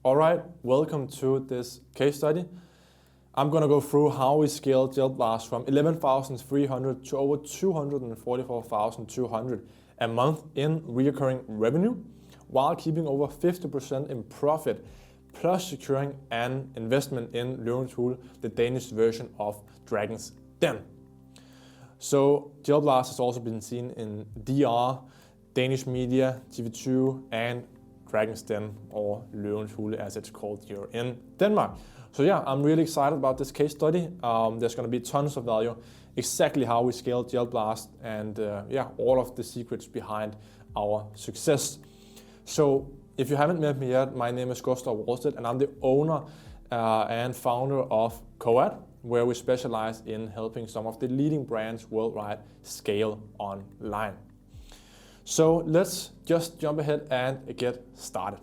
Alright, welcome to this case study. I'm going to go through how we scaled Gelblast from 11,300 to over 244,200 a month in recurring revenue, while keeping over 50% in profit, plus securing an investment in Løvens Hule, the Danish version of Dragon's Den. So Gelblast has also been seen in DR, Danish media, TV2, and Dragon's Den, or Løvens Hule as it's called here in Denmark. So yeah, I'm really excited about this case study. There's going to be tons of value, exactly how we scaled Gelblast, and all of the secrets behind our success. So if you haven't met me yet, my name is Gustav Wallstedt, and I'm the owner and founder of Coad, where we specialize in helping some of the leading brands worldwide scale online. So let's just jump ahead and get started.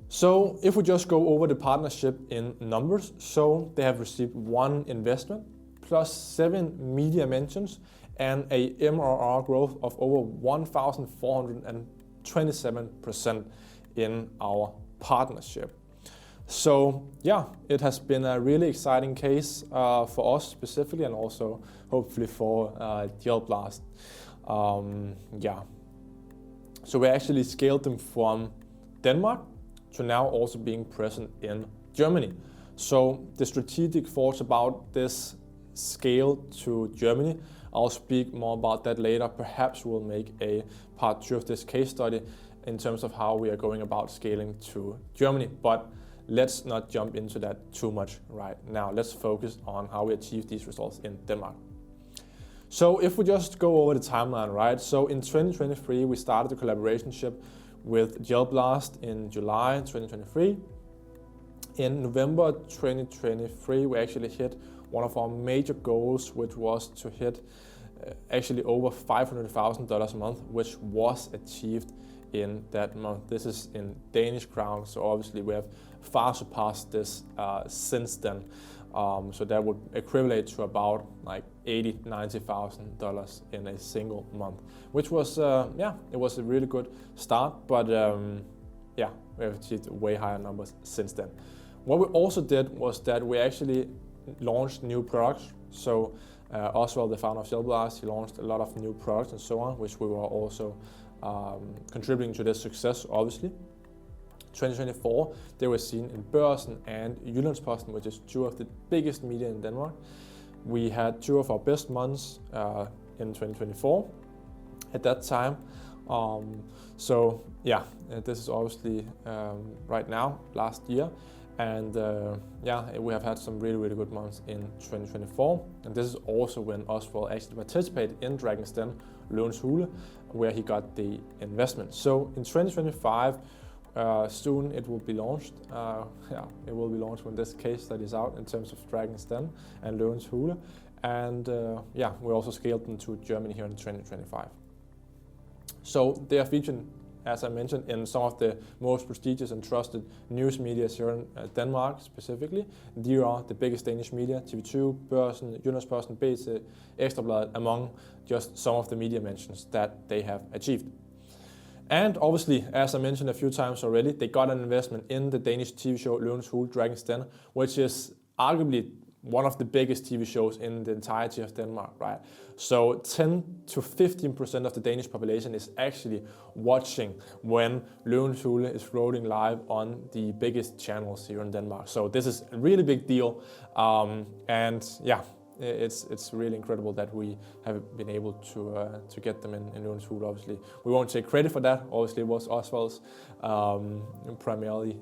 So if we just go over the partnership in numbers, so they have received 1 investment plus 7 media mentions and a MRR growth of over 1,427% in our partnership. So yeah, it has been a really exciting case for us specifically, and also hopefully for Gelblast. So we actually scaled them from Denmark to now also being present in Germany. So the strategic thoughts about this scale to Germany, I'll speak more about that later. Perhaps we'll make a part 2 of this case study in terms of how we are going about scaling to Germany. But let's not jump into that too much right now. Let's focus on how we achieve these results in Denmark. So if we just go over the timeline, right? So in 2023, we started the collaborationship with Gelblast in July 2023. In November 2023, we actually hit one of our major goals, which was to hit actually over $500,000 a month, which was achieved in that month. This is in Danish crowns, so obviously we have far surpassed this since then. So that would equivalent to about like $80,000–$90,000 in a single month, which was it was a really good start. But we have achieved way higher numbers since then. What we also did was that we actually launched new products. So Oswald, the founder of Gelblast, he launched a lot of new products and so on, which we were also contributing to this success, obviously. 2024, they were seen in Børsen and Jyllands Posten, which is 2 of the biggest media in Denmark. We had 2 of our best months in 2024 at that time. This is obviously right now, last year. And we have had some really good months in 2024. And this is also when Oswald actually participated in Dragon's Den, Løvens Hule, where he got the investment. So in 2025, soon it will be launched. It will be launched when this case study is out in terms of Dragon's Den and Løvens Hule. And we also scaled them to Germany here in 2025. So they are featured, as I mentioned, in some of the most prestigious and trusted news media here in Denmark specifically. DR, the biggest Danish media, TV2, Børsen, Jyllands Posten, BT, Ekstra Bladet, among just some of the media mentions that they have achieved. And obviously, as I mentioned a few times already, they got an investment in the Danish TV show Løvens Hule, Dragon's Den, which is arguably one of the biggest TV shows in the entirety of Denmark, right? So 10–15% of the Danish population is actually watching when Løvens Hule is rolling live on the biggest channels here in Denmark. So this is a really big deal, it's really incredible that we have been able to get them in Løvens Hule. Obviously, we won't take credit for that. Obviously, it was Oswald's primarily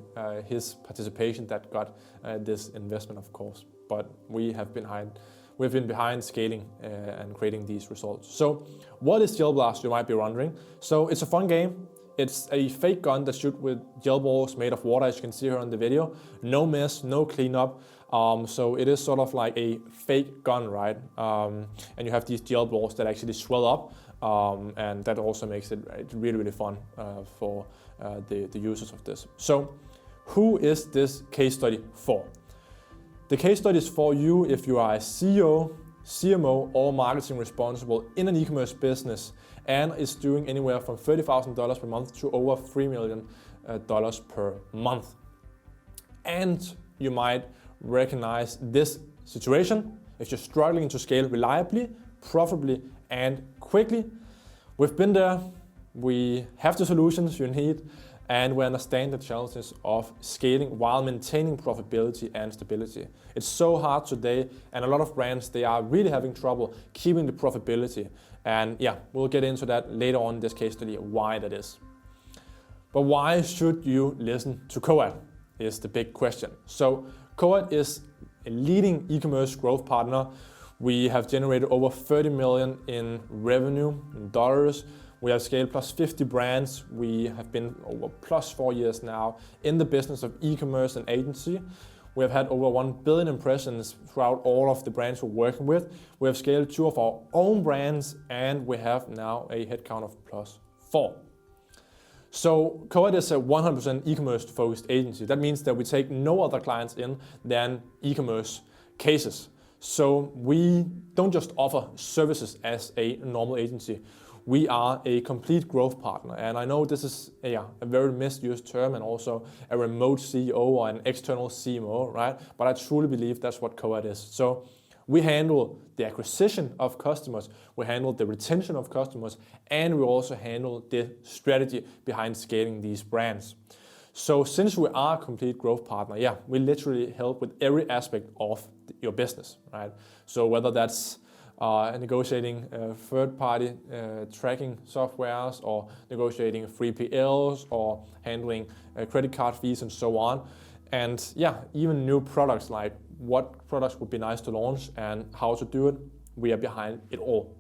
his participation that got this investment, of course. But we've been behind scaling and creating these results. So what is Gelblast, you might be wondering? So it's a fun game. It's a fake gun that shoots with gel balls made of water, as you can see here in the video. No mess, no cleanup. So it is sort of like a fake gun, right? And you have these gel balls that actually swell up, and that also makes it really fun for the users of this. So who is this case study for? The case study is for you if you are a CEO, CMO, or marketing responsible in an e-commerce business and is doing anywhere from $30,000 per month to over $3 million dollars per month. And you might recognize this situation if you're struggling to scale reliably, profitably, and quickly. We've been there, we have the solutions you need, and we understand the challenges of scaling while maintaining profitability and stability. It's so hard today, and a lot of brands, they are really having trouble keeping the profitability. And yeah, we'll get into that later on in this case study, why that is. But why should you listen to Coad is the big question. So Coad is a leading e-commerce growth partner. We have generated over 30 million in revenue in dollars. We have scaled plus 50 brands. We have been over plus 4 years now in the business of e-commerce and agency. We have had over 1 billion impressions throughout all of the brands we're working with. We have scaled 2 of our own brands, and we have now a headcount of plus 4. So Coad is a 100% e-commerce focused agency. That means that we take no other clients in than e-commerce cases. So we don't just offer services as a normal agency. We are a complete growth partner. And I know this is a very misused term and also a remote CEO or an external CMO, right? But I truly believe that's what Coad is. So we handle the acquisition of customers, we handle the retention of customers, and we also handle the strategy behind scaling these brands. So since we are a complete growth partner, we literally help with every aspect of your business, right? So whether that's negotiating third-party tracking softwares, or negotiating 3PLs, or handling credit card fees and so on. And even new products, like what products would be nice to launch and how to do it, we are behind it all.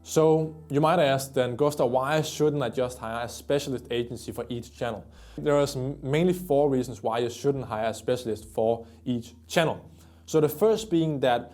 So you might ask then, Gustav, why shouldn't I just hire a specialist agency for each channel? There are mainly 4 reasons why you shouldn't hire a specialist for each channel. So the first being that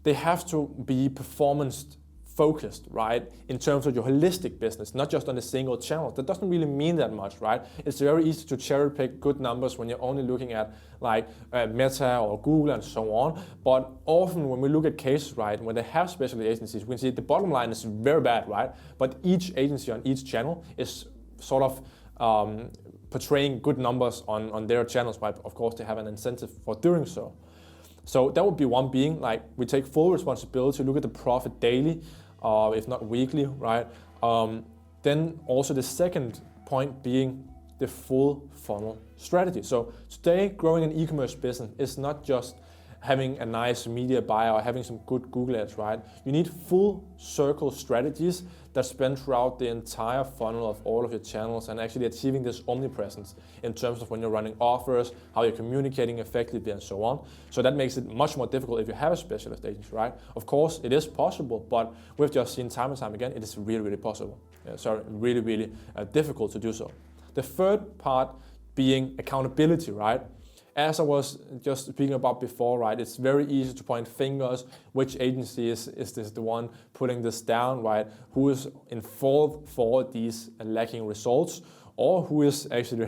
they have to be performance focused, right? In terms of your holistic business, not just on a single channel. That doesn't really mean that much, right? It's very easy to cherry pick good numbers when you're only looking at like Meta or Google and so on. But often when we look at cases, right, when they have specialty agencies, we can see the bottom line is very bad, right? But each agency on each channel is sort of portraying good numbers on their channels, right? Of course, they have an incentive for doing so. So that would be one being, like, we take full responsibility, look at the profit daily, if not weekly, right? Then also the second point being the full funnel strategy. So today, growing an e-commerce business is not just having a nice media buy or having some good Google ads, right? You need full circle strategies that span throughout the entire funnel of all of your channels and actually achieving this omnipresence in terms of when you're running offers, how you're communicating effectively and so on. So that makes it much more difficult if you have a specialist agency, right? Of course, it is possible, but we've just seen time and time again, it is really, really possible. Really, really difficult to do so. The third part being accountability, right? As I was just speaking about before, right, it's very easy to point fingers, which agency is this the one putting this down, right? Who is in fault for these lacking results, or who is actually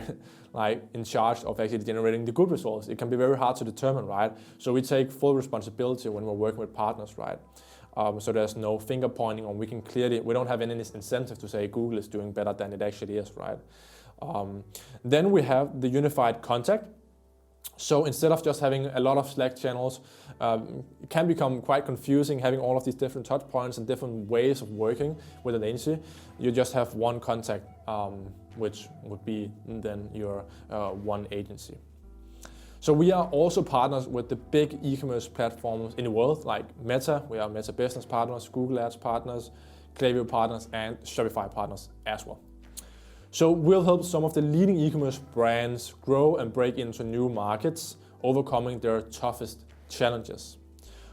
like in charge of actually generating the good results? It can be very hard to determine, right? So we take full responsibility when we're working with partners, right? So there's no finger pointing, or we don't have any incentive to say Google is doing better than it actually is, right? Then we have the unified contact. So instead of just having a lot of Slack channels, it can become quite confusing having all of these different touch points and different ways of working with an agency. You just have one contact, which would be then your one agency. So we are also partners with the big e-commerce platforms in the world, like Meta. We are Meta Business partners, Google Ads partners, Klaviyo partners, and Shopify partners as well. So we'll help some of the leading e-commerce brands grow and break into new markets, overcoming their toughest challenges.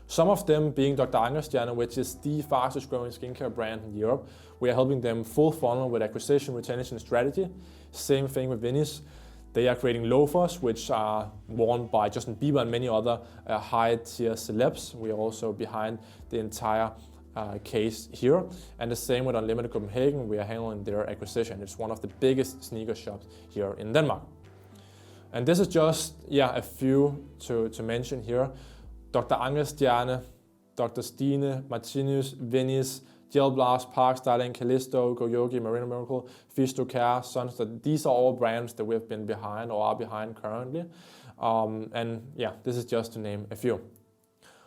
Some of them being Dr. Angerstjerne, which is the fastest growing skincare brand in Europe. We are helping them full funnel with acquisition, retention, strategy. Same thing with Vinny's. They are creating loafers, which are worn by Justin Bieber and many other high-tier celebs. We are also behind the entire case here. And the same with Unlimited Copenhagen, we are handling their acquisition. It's one of the biggest sneaker shops here in Denmark. And this is just a few to mention here. Dr. Angerstjerne, Dr. Stine, Martinus, Vinny's, Gelblast, Park Styling, Callisto, Go Yogi, Marina Miracle, Fisto Care, Sunster. These are all brands that we've been behind or are behind currently. And yeah, this is just to name a few.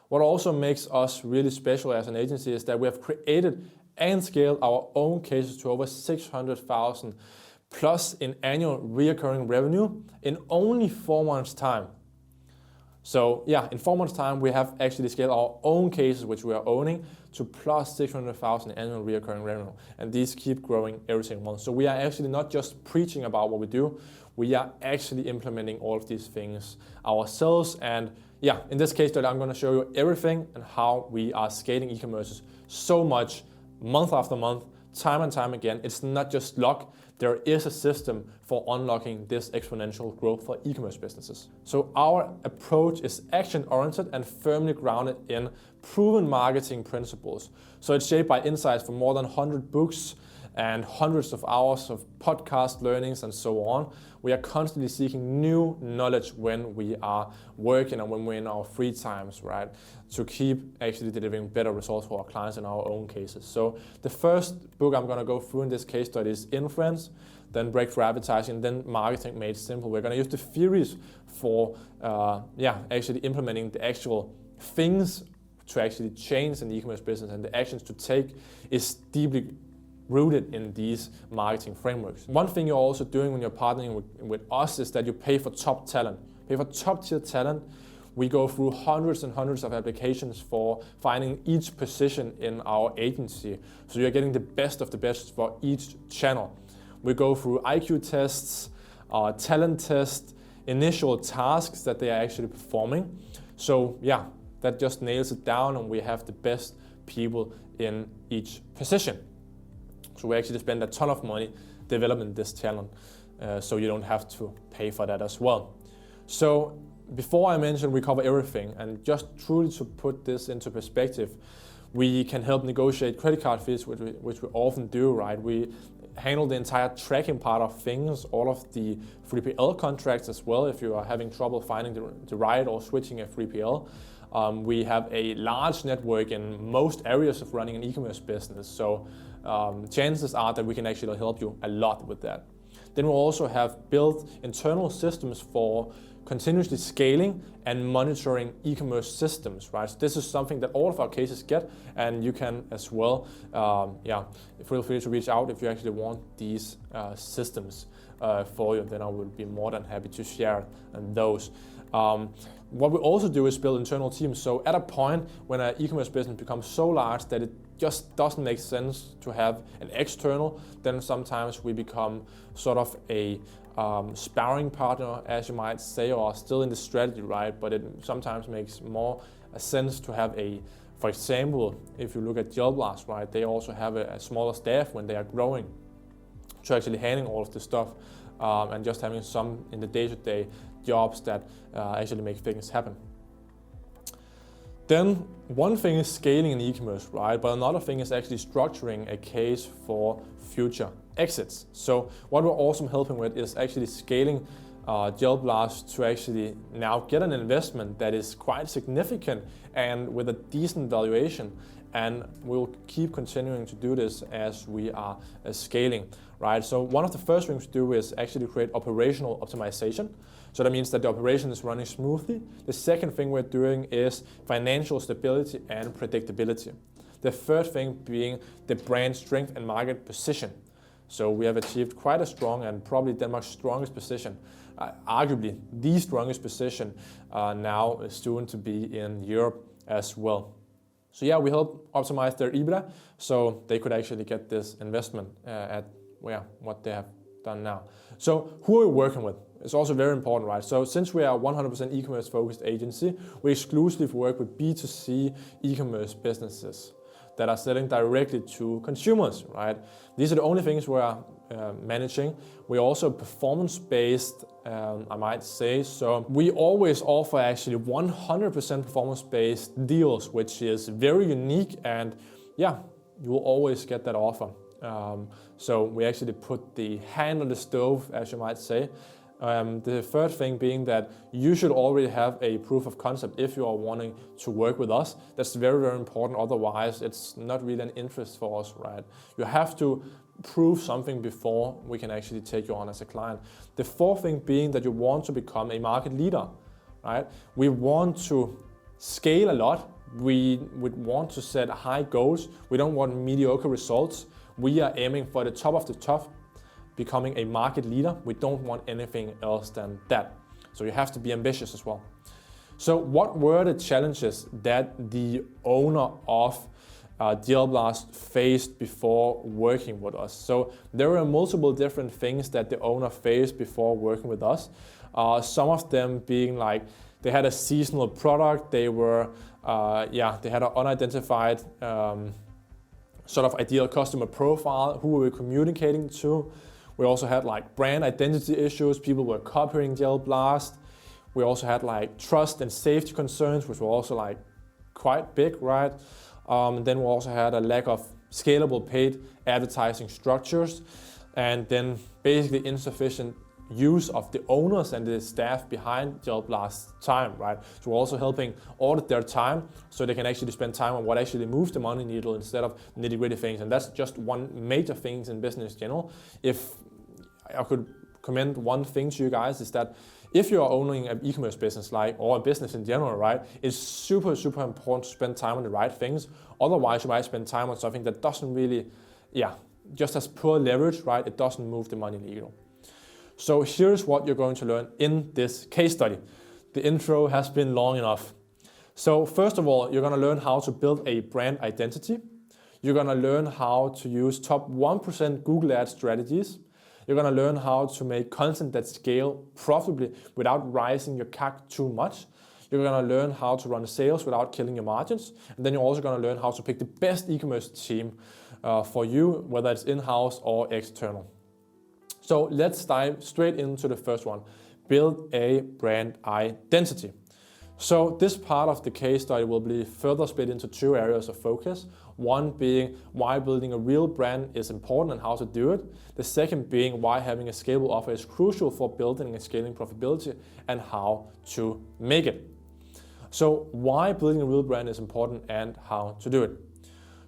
What also makes us really special as an agency is that we have created and scaled our own cases to over 600,000 plus in annual recurring revenue in only 4 months' time. So yeah, in 4 months' time, we have actually scaled our own cases, which we are owning, to plus 600,000 annual recurring revenue. And these keep growing every single month. So we are actually not just preaching about what we do, we are actually implementing all of these things ourselves. And yeah, in this case study, I'm going to show you everything and how we are scaling e-commerce so much month after month, time and time again. It's not just luck. There is a system for unlocking this exponential growth for e-commerce businesses. So our approach is action-oriented and firmly grounded in proven marketing principles. So it's shaped by insights from more than 100 books and hundreds of hours of podcast learnings and so on. We are constantly seeking new knowledge when we are working and when we're in our free times, right? To keep actually delivering better results for our clients in our own cases. So the first book I'm gonna go through in this case study is Influence, then Breakthrough Advertising, then Marketing Made Simple. We're gonna use the theories for actually implementing the actual things to actually change an e-commerce business, and the actions to take is deeply rooted in these marketing frameworks. One thing you're also doing when you're partnering with us is that you pay for top talent. Pay for top tier talent. We go through hundreds and hundreds of applications for finding each position in our agency. So you're getting the best of the best for each channel. We go through IQ tests, talent tests, initial tasks that they are actually performing. So yeah, that just nails it down, and we have the best people in each position. So we actually spend a ton of money developing this talent, so you don't have to pay for that as well. So before I mentioned we cover everything, and just truly to put this into perspective, we can help negotiate credit card fees, which we often do, right? We handle the entire tracking part of things, all of the 3PL contracts as well, if you are having trouble finding the right or switching a 3PL. We have a large network in most areas of running an e-commerce business, so chances are that we can actually help you a lot with that. Then we also have built internal systems for continuously scaling and monitoring e-commerce systems, right? So this is something that all of our cases get, and you can as well, feel free to reach out if you actually want these systems for you. Then I will be more than happy to share those. What we also do is build internal teams. So at a point when an e-commerce business becomes so large that it just doesn't make sense to have an external, then sometimes we become sort of a sparring partner, as you might say, or still in the strategy, right? But it sometimes makes more sense to have for example, if you look at Gelblast, right? They also have a smaller staff when they are growing to actually handling all of this stuff, and just having some in the day-to-day jobs that actually make things happen. Then one thing is scaling in e-commerce, right? But another thing is actually structuring a case for future exits. So what we're also helping with is actually scaling Gelblast to actually now get an investment that is quite significant and with a decent valuation. And we'll keep continuing to do this as we are scaling, right? So one of the first things to do is actually create operational optimization. So that means that the operation is running smoothly. The second thing we're doing is financial stability and predictability. The third thing being the brand strength and market position. So we have achieved quite a strong and probably Denmark's strongest position, arguably the strongest position now soon to be in Europe as well. So yeah, we help optimize their EBITDA so they could actually get this investment at what they have done now. So who are we working with? It's also very important, right? So since we are a 100% e-commerce focused agency, we exclusively work with B2C e-commerce businesses that are selling directly to consumers, right? These are the only things we are managing. We're also performance-based, I might say. So we always offer actually 100% performance-based deals, which is very unique, and yeah, you will always get that offer. So we actually put the hand on the stove, as you might say, The third thing being that you should already have a proof of concept if you are wanting to work with us. That's very, very important. Otherwise, it's not really an interest for us, right? You have to prove something before we can actually take you on as a client. The fourth thing being that you want to become a market leader, right? We want to scale a lot. We would want to set high goals. We don't want mediocre results. We are aiming for the top of the top, becoming a market leader. We don't want anything else than that. So you have to be ambitious as well. So what were the challenges that the owner of Gelblast faced before working with us? So there were multiple different things that the owner faced before working with us. Some of them being like they had a seasonal product. They were, they had an unidentified sort of ideal customer profile who we were communicating to. We also had like brand identity issues. People were copying Gelblast. We also had like trust and safety concerns, which were also like quite big, right? And then we also had a lack of scalable paid advertising structures, and then basically insufficient use of the owners and the staff behind Gelblast's time, right? So we're also helping audit their time so they can actually spend time on what actually moves the money needle instead of nitty-gritty things. And that's just one major thing in business in general. If I could commend one thing to you guys, is that if you are owning an e-commerce business, or a business in general, right, it's super, super important to spend time on the right things. Otherwise, you might spend time on something that doesn't really, just has poor leverage, right? It doesn't move the money needle. So here's what you're going to learn in this case study. The intro has been long enough. So first of all, you're going to learn how to build a brand identity. You're going to learn how to use top 1% Google Ads strategies. You're going to learn how to make content that scale profitably without rising your CAC too much. You're going to learn how to run sales without killing your margins. And then you're also going to learn how to pick the best e-commerce team for you, whether it's in-house or external. So let's dive straight into the first one. Build a brand identity. So this part of the case study will be further split into two areas of focus. One being why building a real brand is important and how to do it. The second being why having a scalable offer is crucial for building and scaling profitability and how to make it. So why building a real brand is important and how to do it.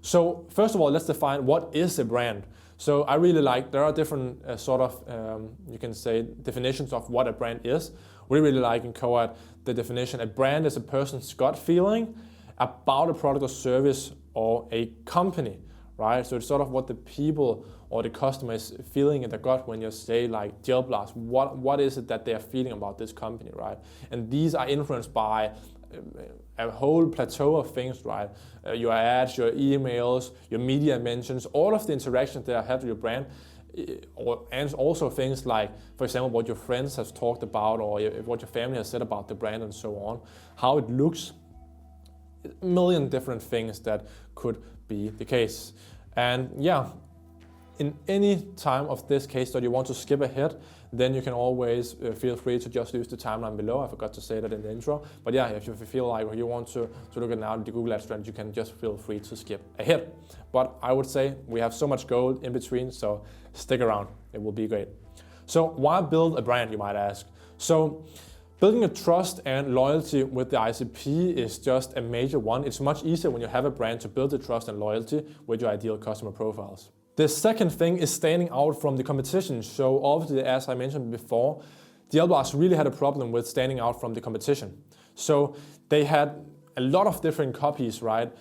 So first of all, let's define what is a brand. So I really like, there are different you can say definitions of what a brand is. We really like in Coad the definition, a brand is a person's gut feeling about a product or service or a company, right? So it's sort of what the people or the customer is feeling in their gut when you say like Gelblast, what is it that they are feeling about this company, right? And these are influenced by a whole plateau of things, right? Your ads, your emails, your media mentions, all of the interactions that have with your brand, and also things like, for example, what your friends have talked about or what your family has said about the brand and so on, how it looks, a million different things that could be the case. And in any time of this case study you want to skip ahead, then you can always feel free to just use the timeline below. I forgot to say that in the intro. But if you feel like you want to look at now the Google Ads strategy, you can just feel free to skip ahead. But I would say we have so much gold in between, so stick around. It will be great. So why build a brand, you might ask? So building a trust and loyalty with the ICP is just a major one. It's much easier when you have a brand to build the trust and loyalty with your ideal customer profiles. The second thing is standing out from the competition. So obviously, as I mentioned before, Gelblast really had a problem with standing out from the competition. So they had a lot of different copies, right?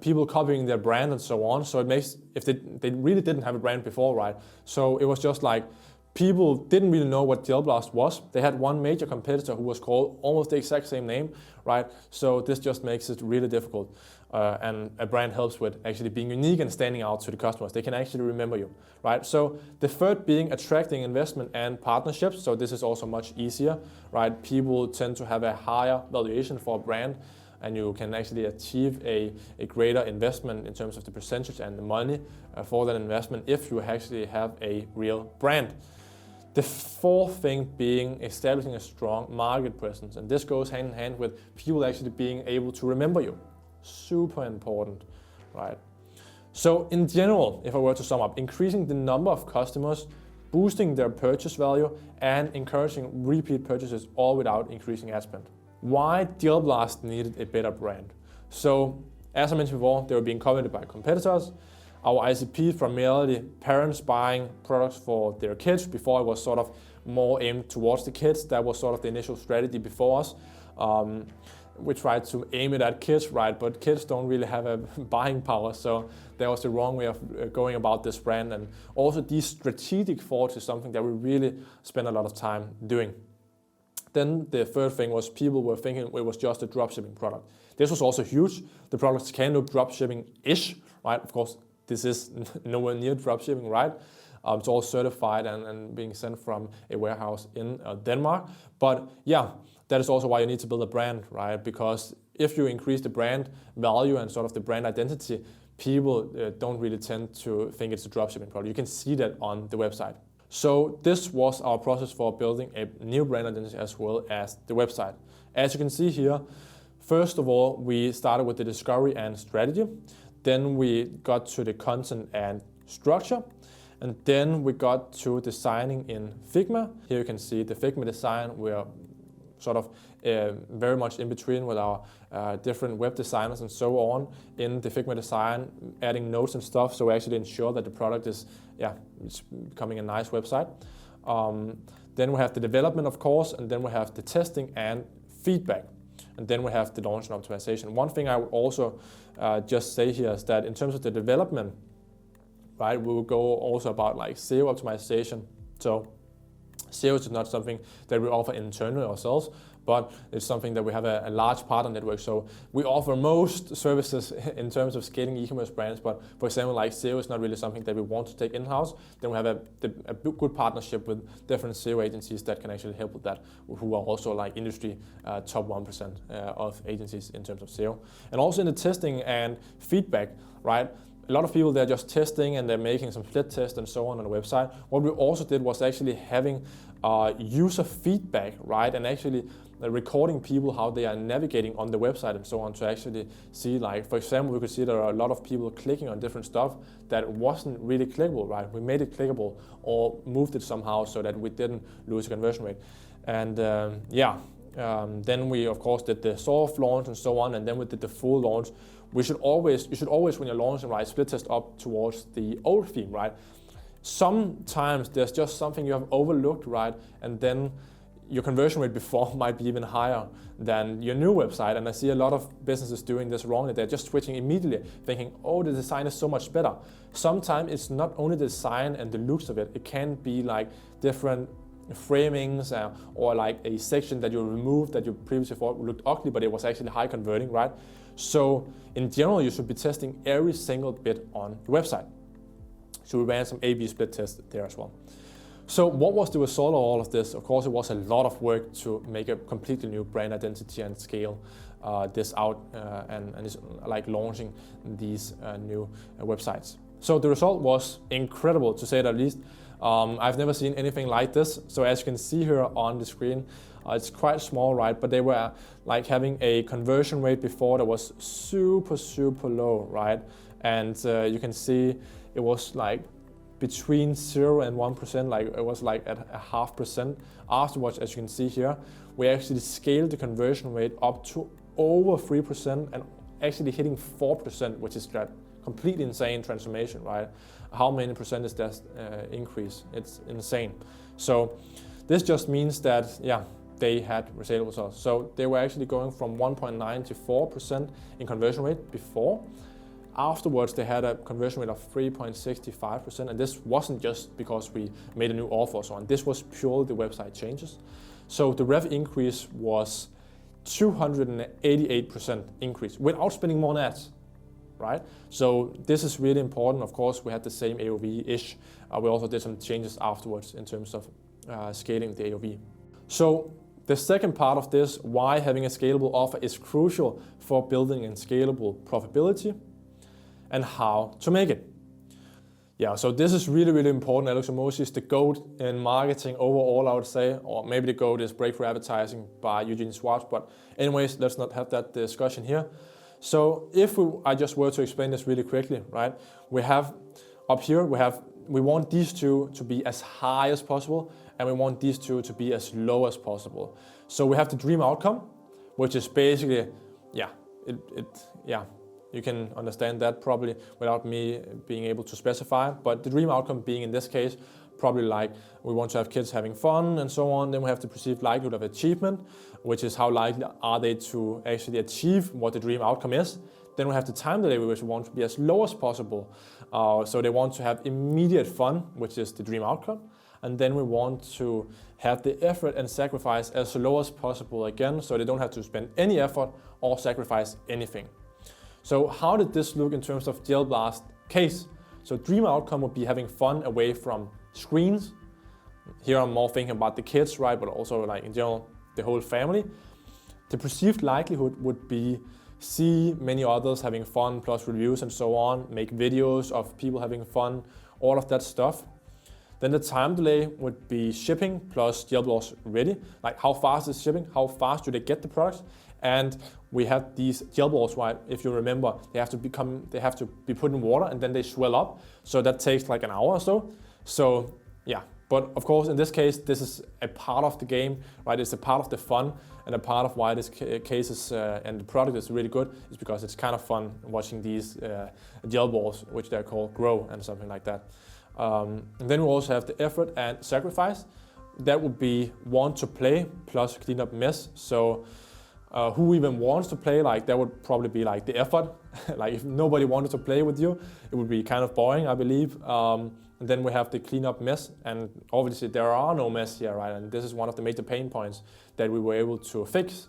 People copying their brand and so on. So it makes, if they really didn't have a brand before, right? So it was just like, people didn't really know what Gelblast was. They had one major competitor who was called almost the exact same name, right? So this just makes it really difficult. And a brand helps with actually being unique and standing out to the customers. They can actually remember you, right? So the third being attracting investment and partnerships. So this is also much easier, right? People tend to have a higher valuation for a brand, and you can actually achieve a greater investment in terms of the percentage and the money for that investment if you actually have a real brand. The fourth thing being establishing a strong market presence. And this goes hand in hand with people actually being able to remember you. Super important, right? So in general, if I were to sum up, increasing the number of customers boosting their purchase value, and encouraging repeat purchases, all without increasing ad spend. Why Gelblast needed a better brand? So, as I mentioned before, they were being coveted by competitors. Our ICP, primarily parents buying products for their kids. Before, it was sort of more aimed towards the kids. That was sort of the initial strategy before us. We tried to aim it at kids, right? But kids don't really have a buying power, so that was the wrong way of going about this brand. And also, these strategic thoughts is something that we really spend a lot of time doing. Then the third thing was people were thinking it was just a dropshipping product. This was also huge. The products can look dropshipping-ish, right? Of course, this is nowhere near dropshipping, right? It's all certified and being sent from a warehouse in Denmark. But yeah, that is also why you need to build a brand, right? Because if you increase the brand value and sort of the brand identity, people don't really tend to think it's a dropshipping product. You can see that on the website. So this was our process for building a new brand identity as well as the website. As you can see here, first of all, we started with the discovery and strategy. Then we got to the content and structure. And then we got to designing in Figma. Here you can see the Figma design. We're sort of very much in between with our different web designers and so on in the Figma design, adding notes and stuff, so we actually ensure that the product is, it's becoming a nice website. Then we have the development, of course, and then we have the testing and feedback. And then we have the launch and optimization. One thing I would also just say here is that in terms of the development, right, we will go also about like SEO optimization. So SEO is not something that we offer internally ourselves, but it's something that we have a large partner network. So we offer most services in terms of scaling e-commerce brands, but for example, like SEO is not really something that we want to take in-house. Then we have a good partnership with different SEO agencies that can actually help with that, who are also like industry top 1% of agencies in terms of SEO. And also in the testing and feedback, right? A lot of people, they're just testing and they're making some split tests and so on the website. What we also did was actually having user feedback, right? And actually recording people how they are navigating on the website and so on to actually see, like, for example, we could see there are a lot of people clicking on different stuff that wasn't really clickable, right? We made it clickable or moved it somehow so that we didn't lose conversion rate. And then we, of course, did the soft launch and so on, and then we did the full launch. You should always, when you're launching, right, split test up towards the old theme, right? Sometimes there's just something you have overlooked, right? And then your conversion rate before might be even higher than your new website. And I see a lot of businesses doing this wrongly. They're just switching immediately, thinking, oh, the design is so much better. Sometimes it's not only the design and the looks of it. It can be like different framings or like a section that you removed that you previously thought looked ugly, but it was actually high converting, right? So in general, you should be testing every single bit on the website. So we ran some A/B split tests there as well. So what was the result of all of this? Of course, it was a lot of work to make a completely new brand identity and scale this out and it's like launching these new websites. So the result was incredible, to say the least. I've never seen anything like this. So as you can see here on the screen, it's quite small, right? But they were like having a conversion rate before that was super, super low, right? And you can see it was like between 0 and 1%, like it was like at a 0.5%. Afterwards, as you can see here, we actually scaled the conversion rate up to over 3% and actually hitting 4%, which is that completely insane transformation, right? How many percent is that increase? It's insane. So this just means that, they had results results. So they were actually going from 1.9 to 4% in conversion rate before. Afterwards, they had a conversion rate of 3.65%, and this wasn't just because we made a new offer or so on. This was purely the website changes. So the rev increase was 288% increase without spending more on ads, right? So this is really important. Of course, we had the same AOV-ish. We also did some changes afterwards in terms of scaling the AOV. So the second part of this, why having a scalable offer is crucial for building in scalable profitability and how to make it. Yeah, so this is really, really important. Alex Hormozi is the GOAT in marketing overall, I would say, or maybe the GOAT is breakthrough advertising by Eugene Schwartz, but anyways, let's not have that discussion here. So if I just were to explain this really quickly, right? We have up here, we have we want these two to be as high as possible, and we want these two to be as low as possible. So we have the dream outcome, which is basically, you can understand that probably without me being able to specify, but the dream outcome being in this case, probably like we want to have kids having fun and so on. Then we have the perceived likelihood of achievement, which is how likely are they to actually achieve what the dream outcome is. Then we have the time delay, which we want to be as low as possible. So they want to have immediate fun, which is the dream outcome. And then we want to have the effort and sacrifice as low as possible again, so they don't have to spend any effort or sacrifice anything. So how did this look in terms of Gelblast case? So dream outcome would be having fun away from screens. Here I'm more thinking about the kids, right? But also like in general, the whole family. The perceived likelihood would be see many others having fun, plus reviews and so on, make videos of people having fun, all of that stuff. Then the time delay would be shipping plus Gelblast ready. Like how fast is shipping? How fast do they get the products? And we have these gel balls, right? If you remember, they have to be put in water and then they swell up. So that takes like an hour or so. So yeah, but of course in this case, this is a part of the game, right? It's a part of the fun, and a part of why this case is and the product is really good is because it's kind of fun watching these gel balls, which they're called, grow and something like that. And then we also have the effort and sacrifice. That would be want to play plus clean up mess. So who even wants to play? Like that would probably be like the effort. Like if nobody wanted to play with you, it would be kind of boring, I believe. And then we have the clean up mess, and obviously there are no mess here, right? And this is one of the major pain points that we were able to fix.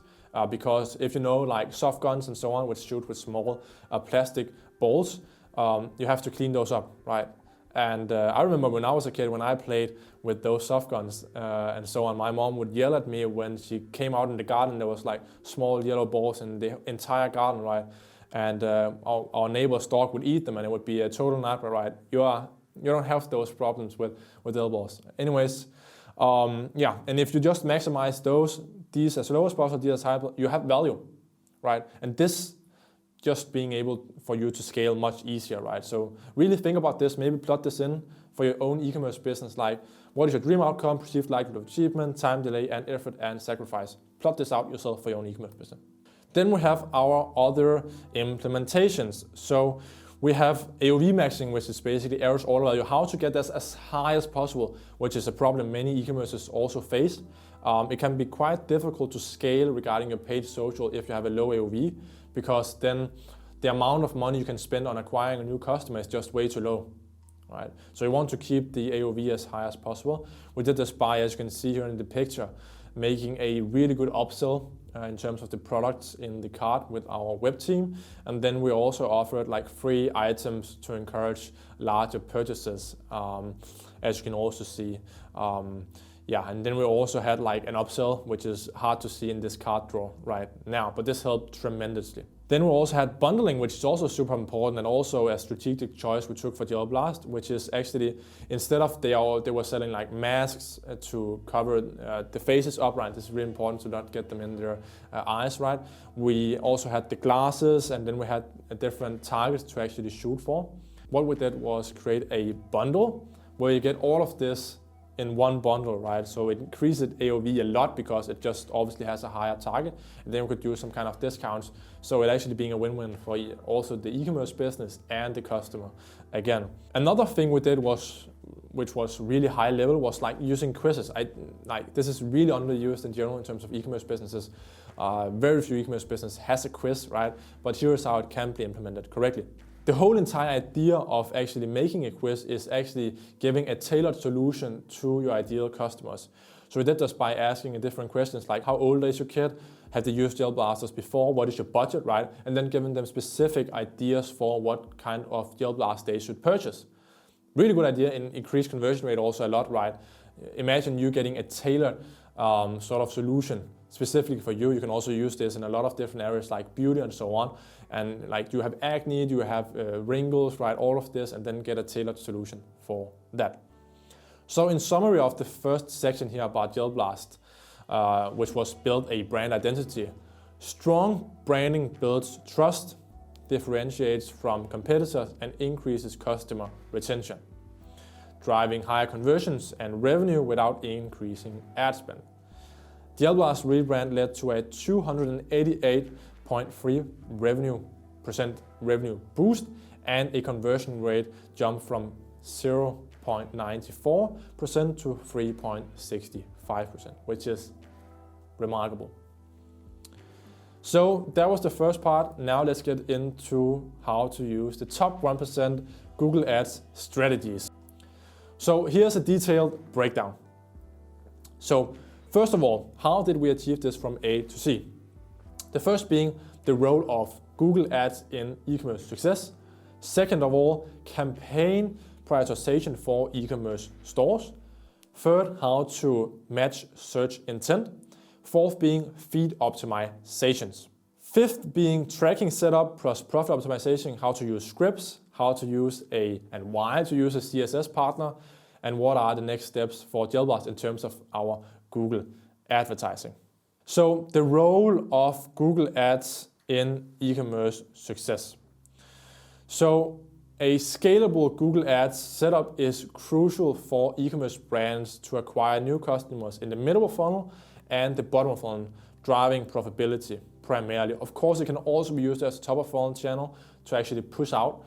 Because if you know, like soft guns and so on, which shoot with small plastic balls, you have to clean those up, right? And I remember when I was a kid, when I played with those soft guns and so on, my mom would yell at me when she came out in the garden. There was like small yellow balls in the entire garden, right? And our neighbor's dog would eat them, and it would be a total nightmare, right? You don't have those problems with Gelblast. Anyways, yeah, and if you just maximize these as low as possible, these as high, you have value, right? And this just being able for you to scale much easier, right? So really think about this, maybe plot this in for your own e-commerce business, like what is your dream outcome, perceived likelihood of achievement, time delay, and effort and sacrifice. Plot this out yourself for your own e-commerce business. Then we have our other implementations. So we have AOV maxing, which is basically average order value, how to get this as high as possible, which is a problem many e-commerces also face. It can be quite difficult to scale regarding your paid social if you have a low AOV, because then the amount of money you can spend on acquiring a new customer is just way too low, right? So you want to keep the AOV as high as possible. We did this by, as you can see here in the picture, making a really good upsell in terms of the products in the cart with our web team. And then we also offered like free items to encourage larger purchases, as you can also see. Yeah, and then we also had like an upsell, which is hard to see in this card draw right now, but this helped tremendously. Then we also had bundling, which is also super important, and also a strategic choice we took for Gelblast, which is actually, instead of they were selling like masks to cover the faces up, right? This is really important to not get them in their eyes, right? We also had the glasses, and then we had different targets to actually shoot for. What we did was create a bundle where you get all of this in one bundle, right? So it increased AOV a lot because it just obviously has a higher target, and then we could do some kind of discounts. So it actually being a win-win for also the e-commerce business and the customer. Again, another thing we did which was really high level, was like using quizzes. This is really underused in general in terms of e-commerce businesses. Very few e-commerce business has a quiz, right? But here's how it can be implemented correctly. The whole entire idea of actually making a quiz is actually giving a tailored solution to your ideal customers. So we did this by asking different questions like, how old is your kid? Have they used Gelblasters before? What is your budget, right? And then giving them specific ideas for what kind of Gelblast they should purchase. Really good idea, and increased conversion rate also a lot, right? Imagine you getting a tailored sort of solution specifically for you. You can also use this in a lot of different areas like beauty and so on. And like you have acne, you have wrinkles, right? All of this, and then get a tailored solution for that. So in summary of the first section here about Gelblast, which was build a brand identity. Strong branding builds trust, differentiates from competitors, and increases customer retention. driving higher conversions and revenue without increasing ad spend. Gelblast rebrand led to a 288.3% revenue boost and a conversion rate jump from 0.94% to 3.65%, which is remarkable. So that was the first part. Now let's get into how to use the top 1% Google Ads strategies. So here's a detailed breakdown. So first of all, how did we achieve this from A to Z? The first being the role of Google Ads in e-commerce success. Second of all, campaign prioritization for e-commerce stores. Third, how to match search intent. Fourth being feed optimizations. Fifth being tracking setup plus profit optimization, how to use scripts, how to use and why to use a CSS partner, and what are the next steps for Gelblast in terms of our Google advertising. So the role of Google Ads in e-commerce success. So a scalable Google Ads setup is crucial for e-commerce brands to acquire new customers in the middle of funnel and the bottom of funnel, driving profitability primarily. Of course, it can also be used as a top of funnel channel to actually push out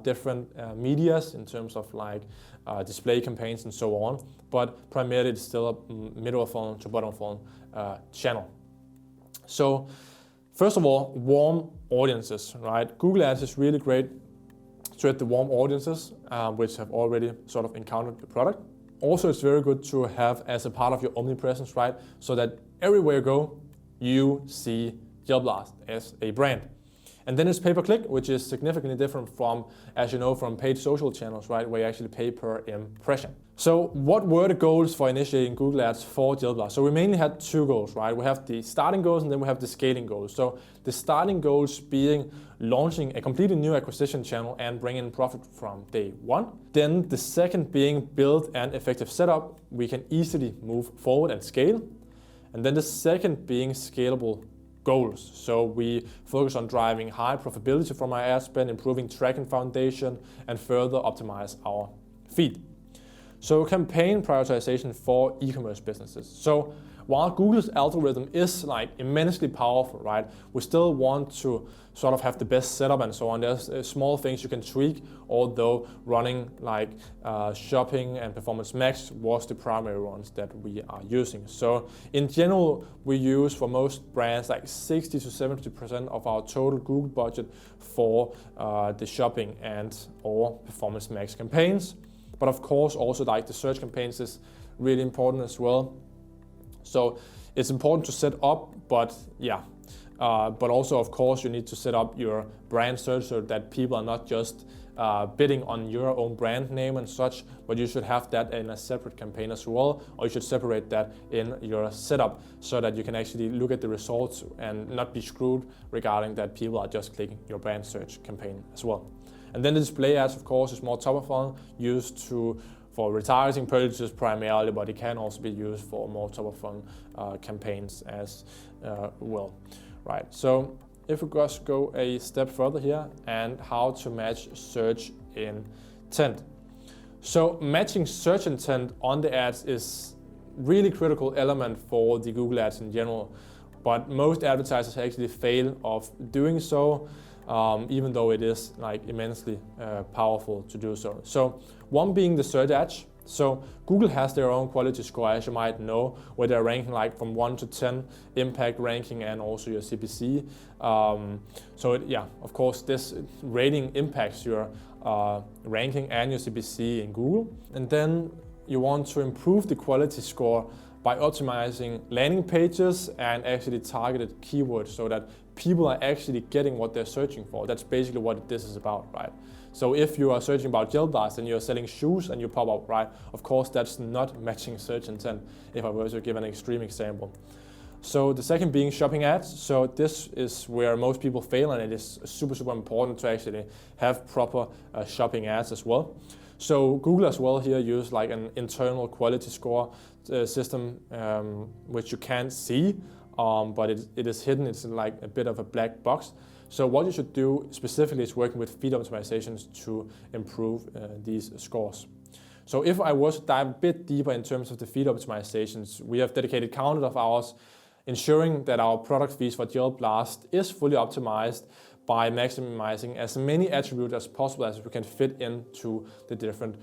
different medias in terms of like display campaigns and so on, but primarily it's still a middle of funnel to bottom of funnel channel. So first of all, warm audiences, right? Google Ads is really great to hit the warm audiences, which have already sort of encountered the product. Also, it's very good to have as a part of your omnipresence, right? So that everywhere you go, you see Gelblast as a brand. And then it's pay-per-click, which is significantly different from, as you know, from paid social channels, right? Where you actually pay per impression. So what were the goals for initiating Google Ads for Gelblast? So we mainly had two goals, right? We have the starting goals and then we have the scaling goals. So the starting goals being launching a completely new acquisition channel and bringing in profit from day one. Then the second being build an effective setup. We can easily move forward and scale. And then the second being scalable goals. So we focus on driving high profitability from our ad spend, improving tracking foundation, and further optimize our feed. So campaign prioritization for e-commerce businesses. So while Google's algorithm is like immensely powerful, right, we still want to sort of have the best setup and so on. There's small things you can tweak, although running like shopping and performance max was the primary ones that we are using. So in general, we use for most brands like 60 to 70% of our total Google budget for the shopping and or performance max campaigns. But of course, also like the search campaigns is really important as well. So it's important to set up, but yeah. But also, of course, you need to set up your brand search so that people are not just bidding on your own brand name and such, but you should have that in a separate campaign as well, or you should separate that in your setup so that you can actually look at the results and not be screwed regarding that people are just clicking your brand search campaign as well. And then the display ads, of course, is more top of funnel, used for retargeting purchases primarily, but it can also be used for more top of funnel campaigns as well. Right, so if we just go a step further here and how to match search intent. So matching search intent on the ads is really critical element for the Google Ads in general, but most advertisers actually fail of doing so, even though it is like immensely powerful to do so. So one being the search edge. So Google has their own quality score, as you might know, where they're ranking like from 1 to 10 impact ranking and also your CPC. Of course, this rating impacts your ranking and your CPC in Google. And then you want to improve the quality score by optimizing landing pages and actually targeted keywords so that people are actually getting what they're searching for. That's basically what this is about, right? So if you are searching about Gelblast and you're selling shoes and you pop up, right, of course that's not matching search intent, if I were to give an extreme example. So the second being shopping ads. So this is where most people fail, and it is super, super important to actually have proper shopping ads as well. So Google as well here use like an internal quality score system, which you can't see, but it is hidden. It's like a bit of a black box. So what you should do specifically is working with feed optimizations to improve these scores. So if I was to dive a bit deeper in terms of the feed optimizations, we have dedicated countless of hours ensuring that our product feeds for Gelblast is fully optimized by maximizing as many attributes as possible as we can fit into the different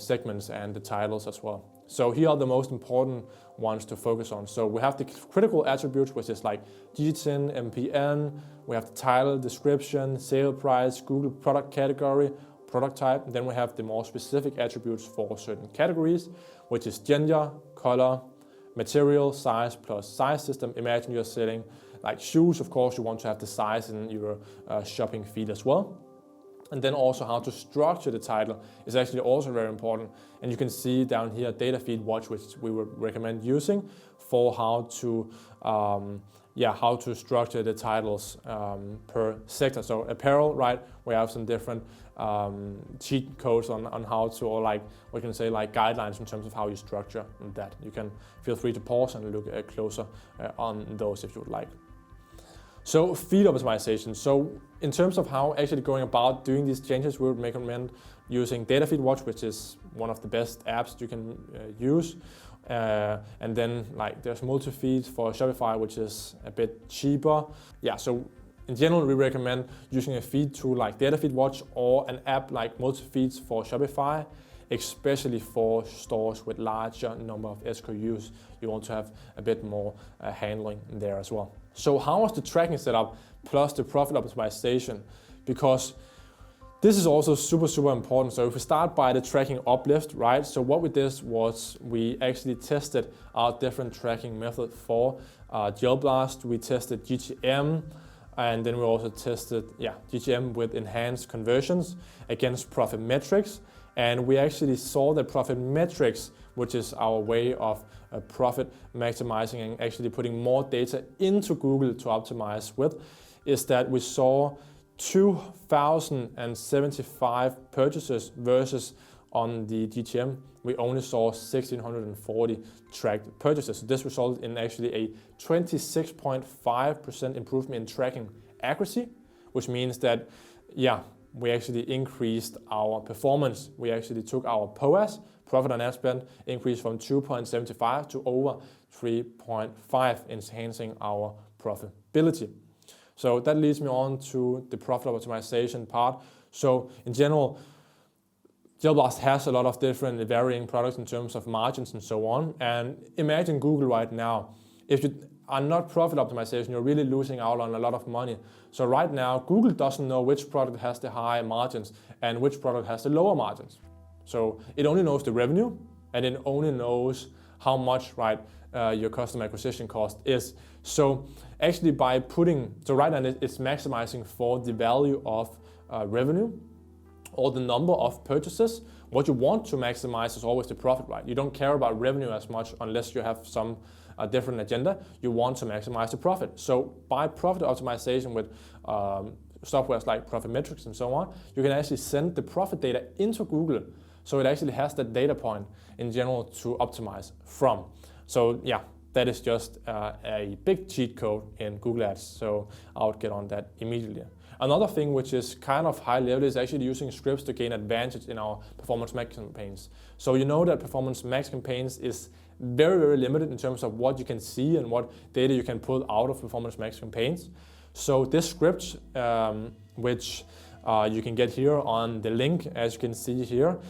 segments and the titles as well. So here are the most important ones to focus on. So we have the critical attributes, which is like GTIN, MPN, we have the title, description, sale price, Google product category, product type. Then we have the more specific attributes for certain categories, which is gender, color, material, size plus size system. Imagine you're selling like shoes, of course you want to have the size in your shopping feed as well. And then also how to structure the title is actually also very important. And you can see down here data feed watch, which we would recommend using for how to structure the titles per sector. So apparel, right? We have some different cheat codes on how to, or like we can say like guidelines in terms of how you structure that. You can feel free to pause and look closer on those if you would like. So feed optimization. So in terms of how actually going about doing these changes, we would recommend using Data Feed Watch, which is one of the best apps you can use. And then like there's multi-feeds for Shopify, which is a bit cheaper. Yeah, so in general, we recommend using a feed tool like Data Feed Watch or an app like multi-feeds for Shopify, especially for stores with larger number of SKUs. You want to have a bit more handling there as well. So how is the tracking set up plus the profit optimization? Because this is also super important. So if we start by the tracking uplift, right? So what we did was we actually tested our different tracking method for Gelblast. We tested GTM, and then we also tested GTM with enhanced conversions against profit metrics. And we actually saw that profit metrics, which is our way of profit maximizing and actually putting more data into Google to optimize with, is that we saw 2,075 purchases versus on the GTM, we only saw 1,640 tracked purchases. So this resulted in actually a 26.5% improvement in tracking accuracy, which means that, we actually increased our performance. We actually took our POAS, profit on ad spend, increased from 2.75 to over 3.5, enhancing our profitability. So that leads me on to the profit optimization part. So in general, Gelblast has a lot of different varying products in terms of margins and so on. And imagine Google right now. If you are not profit optimization, you're really losing out on a lot of money. So right now, Google doesn't know which product has the high margins and which product has the lower margins. So it only knows the revenue, and it only knows how much your customer acquisition cost is. So actually by right now it's maximizing for the value of revenue or the number of purchases. What you want to maximize is always the profit, right? You don't care about revenue as much unless you have some different agenda. You want to maximize the profit. So by profit optimization with softwares like Profit Metrics and so on, you can actually send the profit data into Google. So it actually has that data point in general to optimize from. So that is just a big cheat code in Google Ads. So I would get on that immediately. Another thing which is kind of high level is actually using scripts to gain advantage in our performance max campaigns. So you know that performance max campaigns is very limited in terms of what you can see and what data you can pull out of performance max campaigns. So this script, which you can get here on the link, as you can see here,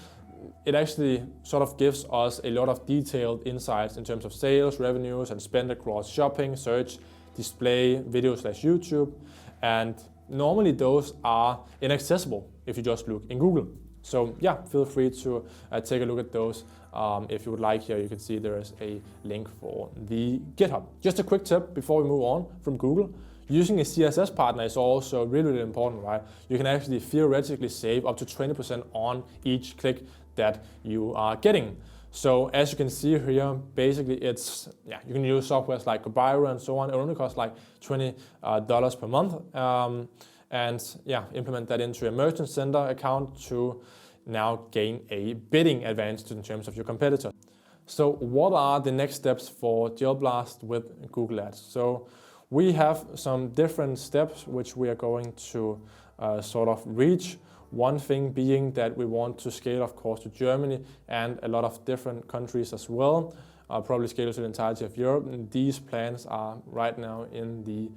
it actually sort of gives us a lot of detailed insights in terms of sales, revenues, and spend across shopping, search, display, video/YouTube. And normally those are inaccessible if you just look in Google. So feel free to take a look at those. If you would like, here you can see there is a link for the GitHub. Just a quick tip before we move on from Google. Using a CSS partner is also really important, right? You can actually theoretically save up to 20% on each click that you are getting. So as you can see here, basically it's, you can use softwares like Cobira and so on. It only costs like $20 per month. Implement that into your Merchant Center account to now gain a bidding advantage in terms of your competitor. So what are the next steps for Gelblast with Google Ads? So we have some different steps which we are going to sort of reach One thing being that we want to scale, of course, to Germany and a lot of different countries as well. Probably scale to the entirety of Europe. And these plans are right now in the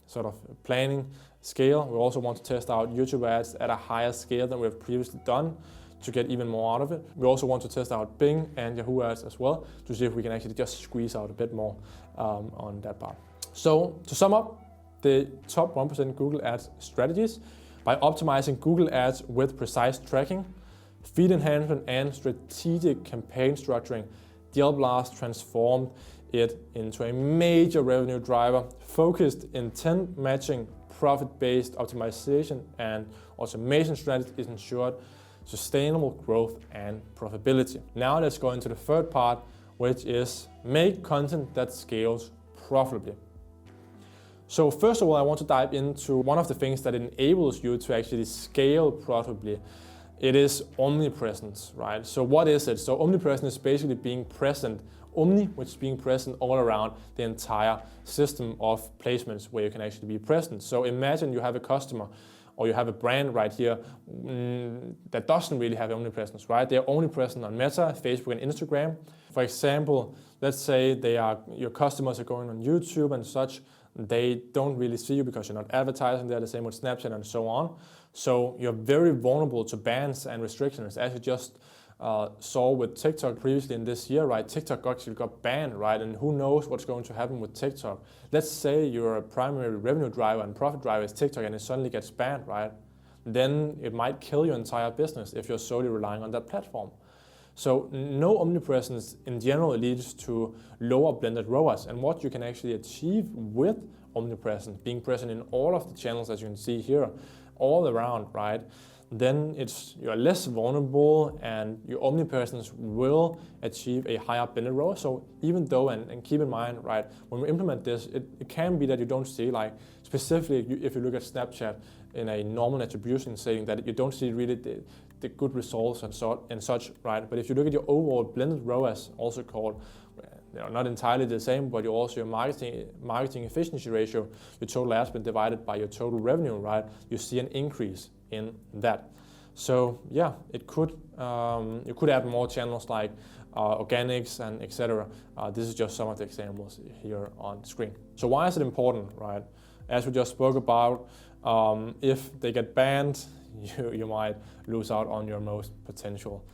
sort of planning scale. We also want to test out YouTube ads at a higher scale than we have previously done to get even more out of it. We also want to test out Bing and Yahoo ads as well to see if we can actually just squeeze out a bit more on that part. So to sum up, the top 1% Google Ads strategies: by optimizing Google Ads with precise tracking, feed enhancement, and strategic campaign structuring, Gelblast transformed it into a major revenue driver. Focused intent matching, profit-based optimization, and automation strategies ensured sustainable growth and profitability. Now let's go into the third part, which is make content that scales profitably. So first of all, I want to dive into one of the things that enables you to actually scale profitably. It is omnipresence, right? So what is it? So omnipresence is basically being present. Omni, which is being present all around the entire system of placements where you can actually be present. So imagine you have a customer or you have a brand right here that doesn't really have omnipresence, right? They're only present on Meta, Facebook, and Instagram. For example, let's say your customers are going on YouTube and such. They don't really see you because you're not advertising there, the same with Snapchat and so on. So you're very vulnerable to bans and restrictions, as you just saw with TikTok previously in this year, right? TikTok actually got banned, right? And who knows what's going to happen with TikTok? Let's say you're a primary revenue driver and profit driver is TikTok and it suddenly gets banned, right? Then it might kill your entire business if you're solely relying on that platform. So no omnipresence in general leads to lower blended ROAS. And what you can actually achieve with omnipresence, being present in all of the channels as you can see here, all around, right? Then you're less vulnerable and your omnipresence will achieve a higher blended ROAS. So even though, and keep in mind, right, when we implement this, it can be that you don't see, like specifically if you look at Snapchat in a normal attribution setting, that you don't see really the good results and such, right? But if you look at your overall blended ROAS, also called, they are not entirely the same, but you also your marketing efficiency ratio, your total ad spend divided by your total revenue, right? You see an increase in that. So yeah, it could you could add more channels like organics and etc. This is just some of the examples here on screen. So why is it important, right? As we just spoke about, if they get banned, you might lose out on your most potential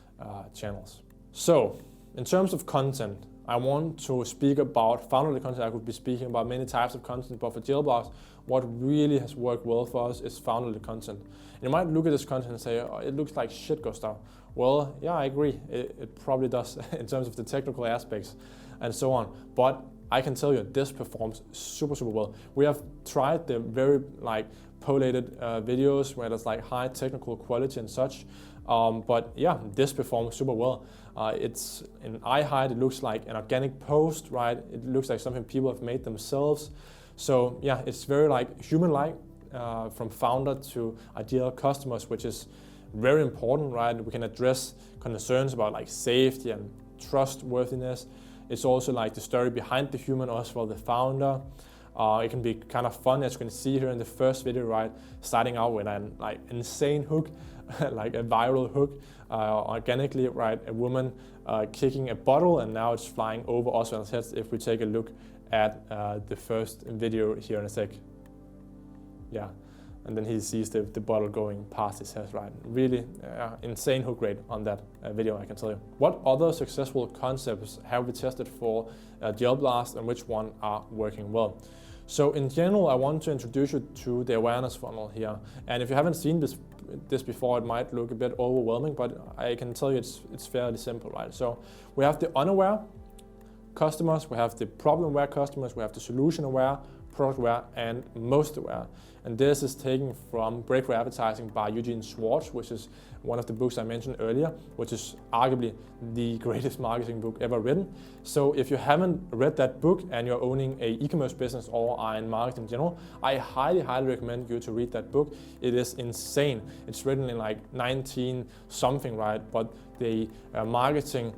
channels. So in terms of content, I want to speak about founder-led content. I could be speaking about many types of content, but for Gelblast, what really has worked well for us is founder-led content. And you might look at this content and say, oh, it looks like shit, Gustav. Well, yeah, I agree. It probably does in terms of the technical aspects and so on. But I can tell you, this performs super, super well. We have tried the very collated videos where there's high technical quality and such. But yeah, this performs super well. It's in eye height, it looks like an organic post, right? It looks like something people have made themselves. So yeah, it's very human-like from founder to ideal customers, which is very important, right? We can address concerns about safety and trustworthiness. It's also the story behind the human as well, the founder. It can be kind of fun, as you can see here in the first video, right? Starting out with an insane hook, like a viral hook, organically, right? A woman kicking a bottle, and now it's flying over Oswald's head. If we take a look at the first video here in a sec. Yeah, and then he sees the bottle going past his head, right? Really insane hook rate on that video, I can tell you. What other successful concepts have we tested for Gelblast and which one are working well? So in general, I want to introduce you to the awareness funnel here. And if you haven't seen this before, it might look a bit overwhelming, but I can tell you it's fairly simple, right? So we have the unaware customers, we have the problem-aware customers, we have the solution-aware, product-aware, and most aware. And this is taken from Breakthrough Advertising by Eugene Schwartz, which is one of the books I mentioned earlier, which is arguably the greatest marketing book ever written. So if you haven't read that book and you're owning an e-commerce business or are in marketing in general, I highly, highly recommend you to read that book. It is insane. It's written in 19 something, right? But the marketing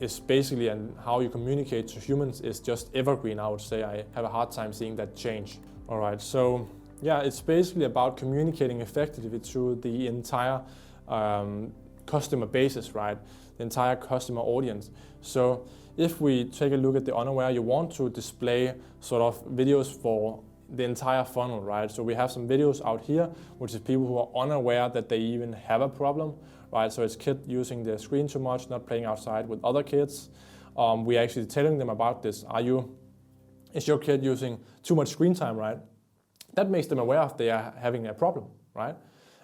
is basically, and how you communicate to humans is just evergreen, I would say. I have a hard time seeing that change. All right, so Yeah, it's basically about communicating effectively to the entire customer basis, right? The entire customer audience. So if we take a look at the unaware, you want to display sort of videos for the entire funnel, right? So we have some videos out here, which is people who are unaware that they even have a problem, right? So it's kids using their screen too much, not playing outside with other kids. We're actually telling them about this. Is your kid using too much screen time, right? That makes them aware of they are having a problem, right?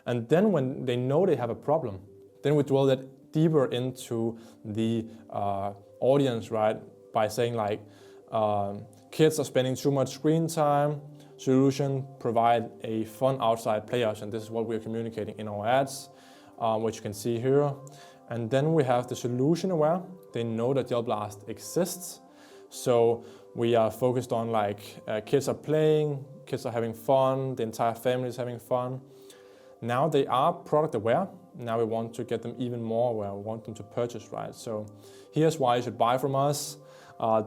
And then when they know they have a problem, then we dwell that deeper into the audience, right? By saying like, kids are spending too much screen time, solution, provide a fun outside playhouse, and this is what we're communicating in our ads, which you can see here. And then we have the solution aware. They know that Gelblast exists. So we are focused on like kids are playing, kids are having fun, the entire family is having fun. Now they are product aware. Now we want to get them even more aware. We want them to purchase, right? So here's why you should buy from us.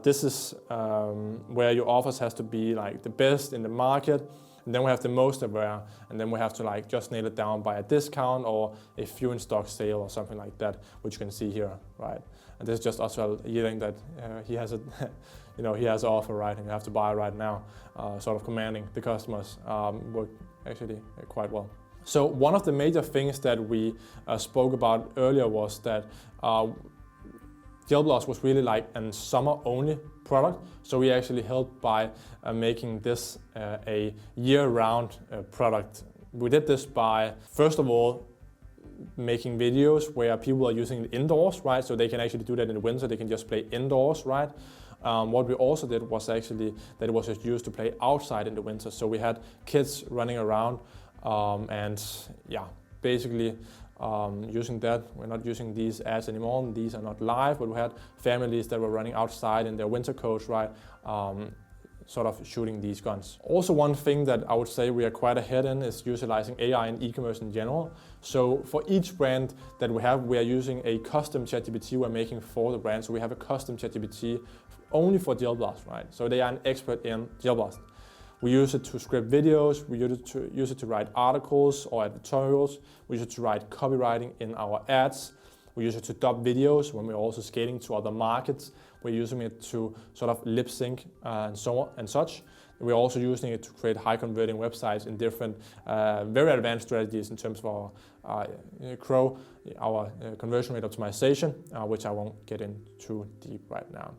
This is where your offers has to be like the best in the market. And then we have the most aware, and then we have to like just nail it down by a discount or a few in stock sale or something like that, which you can see here, right? And this is just Oswald yelling that he has a, he has an offer, right, and you have to buy right now, sort of commanding the customers. Work actually quite well. So one of the major things that we spoke about earlier was that Gelblast was really like a summer-only product, so we actually helped by making this a year-round product. We did this by, first of all, making videos where people are using it indoors, right? So they can actually do that in the winter, they can just play indoors, right? What we also did was actually that it was just used to play outside in the winter. So we had kids running around and yeah, basically using that. We're not using these ads anymore. These are not live, but we had families that were running outside in their winter coats, right? Sort of shooting these guns. Also, one thing that I would say we are quite ahead in is utilizing AI in e-commerce in general. So for each brand that we are using a custom ChatGPT we're making for the brand. So we have a custom ChatGPT only for Gelblast, right? So they are an expert in Gelblast. We use it to script videos, we use it to write articles or editorials, we use it to write copywriting in our ads, we use it to dub videos when we're also scaling to other markets, we're using it to sort of lip sync and so on and such. We're also using it to create high converting websites in different very advanced strategies in terms of our conversion rate optimization, which I won't get into too deep right now.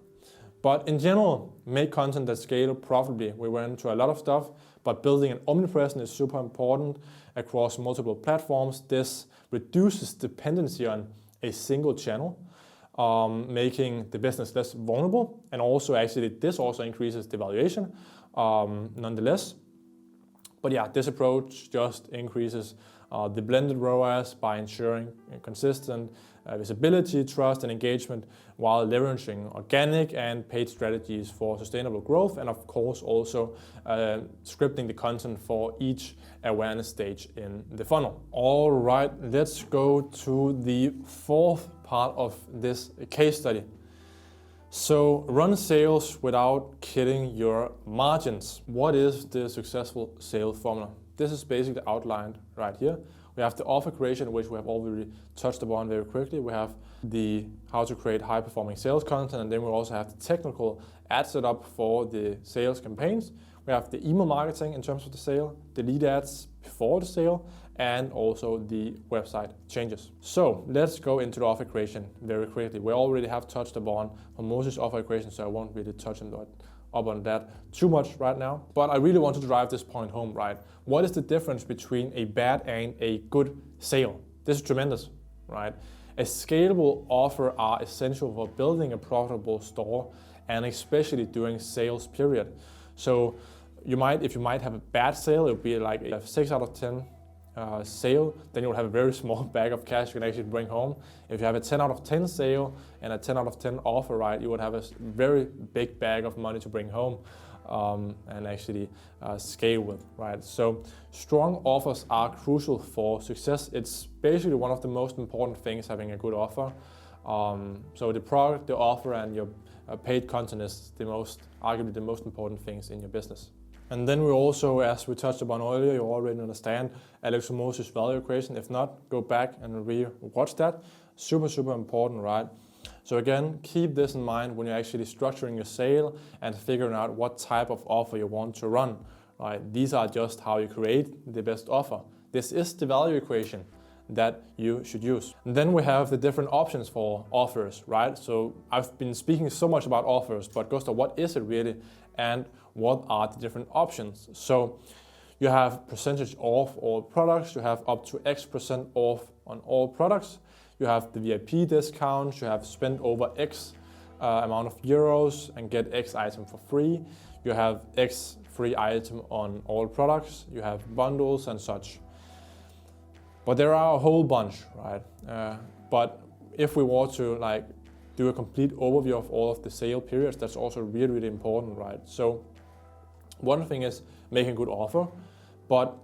But in general, make content that scales profitably. We went into a lot of stuff, but building an omnipresence is super important across multiple platforms. This reduces dependency on a single channel, making the business less vulnerable. And also actually, this also increases the valuation nonetheless. But yeah, this approach just increases the blended ROAS by ensuring consistent visibility, trust, and engagement while leveraging organic and paid strategies for sustainable growth, and of course also scripting the content for each awareness stage in the funnel. All right, let's go to the fourth part of this case study. So run sales without killing your margins. What is the successful sales formula? This is basically outlined right here. We have the offer creation, which we have already touched upon very quickly. We have the how to create high-performing sales content, and then we also have the technical ad setup for the sales campaigns. We have the email marketing in terms of the sale, the lead ads before the sale, and also the website changes. So let's go into the offer creation very quickly. We already have touched upon Moses' offer creation, so I won't really touch on that too much right now. But I really want to drive this point home, right? What is the difference between a bad and a good sale? This is tremendous, right? A scalable offer are essential for building a profitable store, and especially during sales period. So if you might have a bad sale, it would be like a 6 out of 10 sale, then you will have a very small bag of cash you can actually bring home. If you have a 10 out of 10 sale and a 10 out of 10 offer, right, you would have a very big bag of money to bring home and actually scale with, right? So strong offers are crucial for success. It's basically one of the most important things, having a good offer. So the product, the offer, and your paid content is arguably the most important things in your business. And then we also, as we touched upon earlier, you already understand Alexomos's value equation. If not, go back and re-watch that. Super, super important, right? So again, keep this in mind when you're actually structuring your sale and figuring out what type of offer you want to run, right? These are just how you create the best offer. This is the value equation that you should use. And then we have the different options for offers, right? So I've been speaking so much about offers, but Gustav, what is it really? And what are the different options? So you have percentage off all products, you have up to X% off on all products, you have the VIP discounts, you have spend over X amount of euros and get X item for free, you have X free item on all products, you have bundles and such. But there are a whole bunch, right? But if we were to do a complete overview of all of the sale periods, that's also really, really important, right? So one thing is making a good offer, but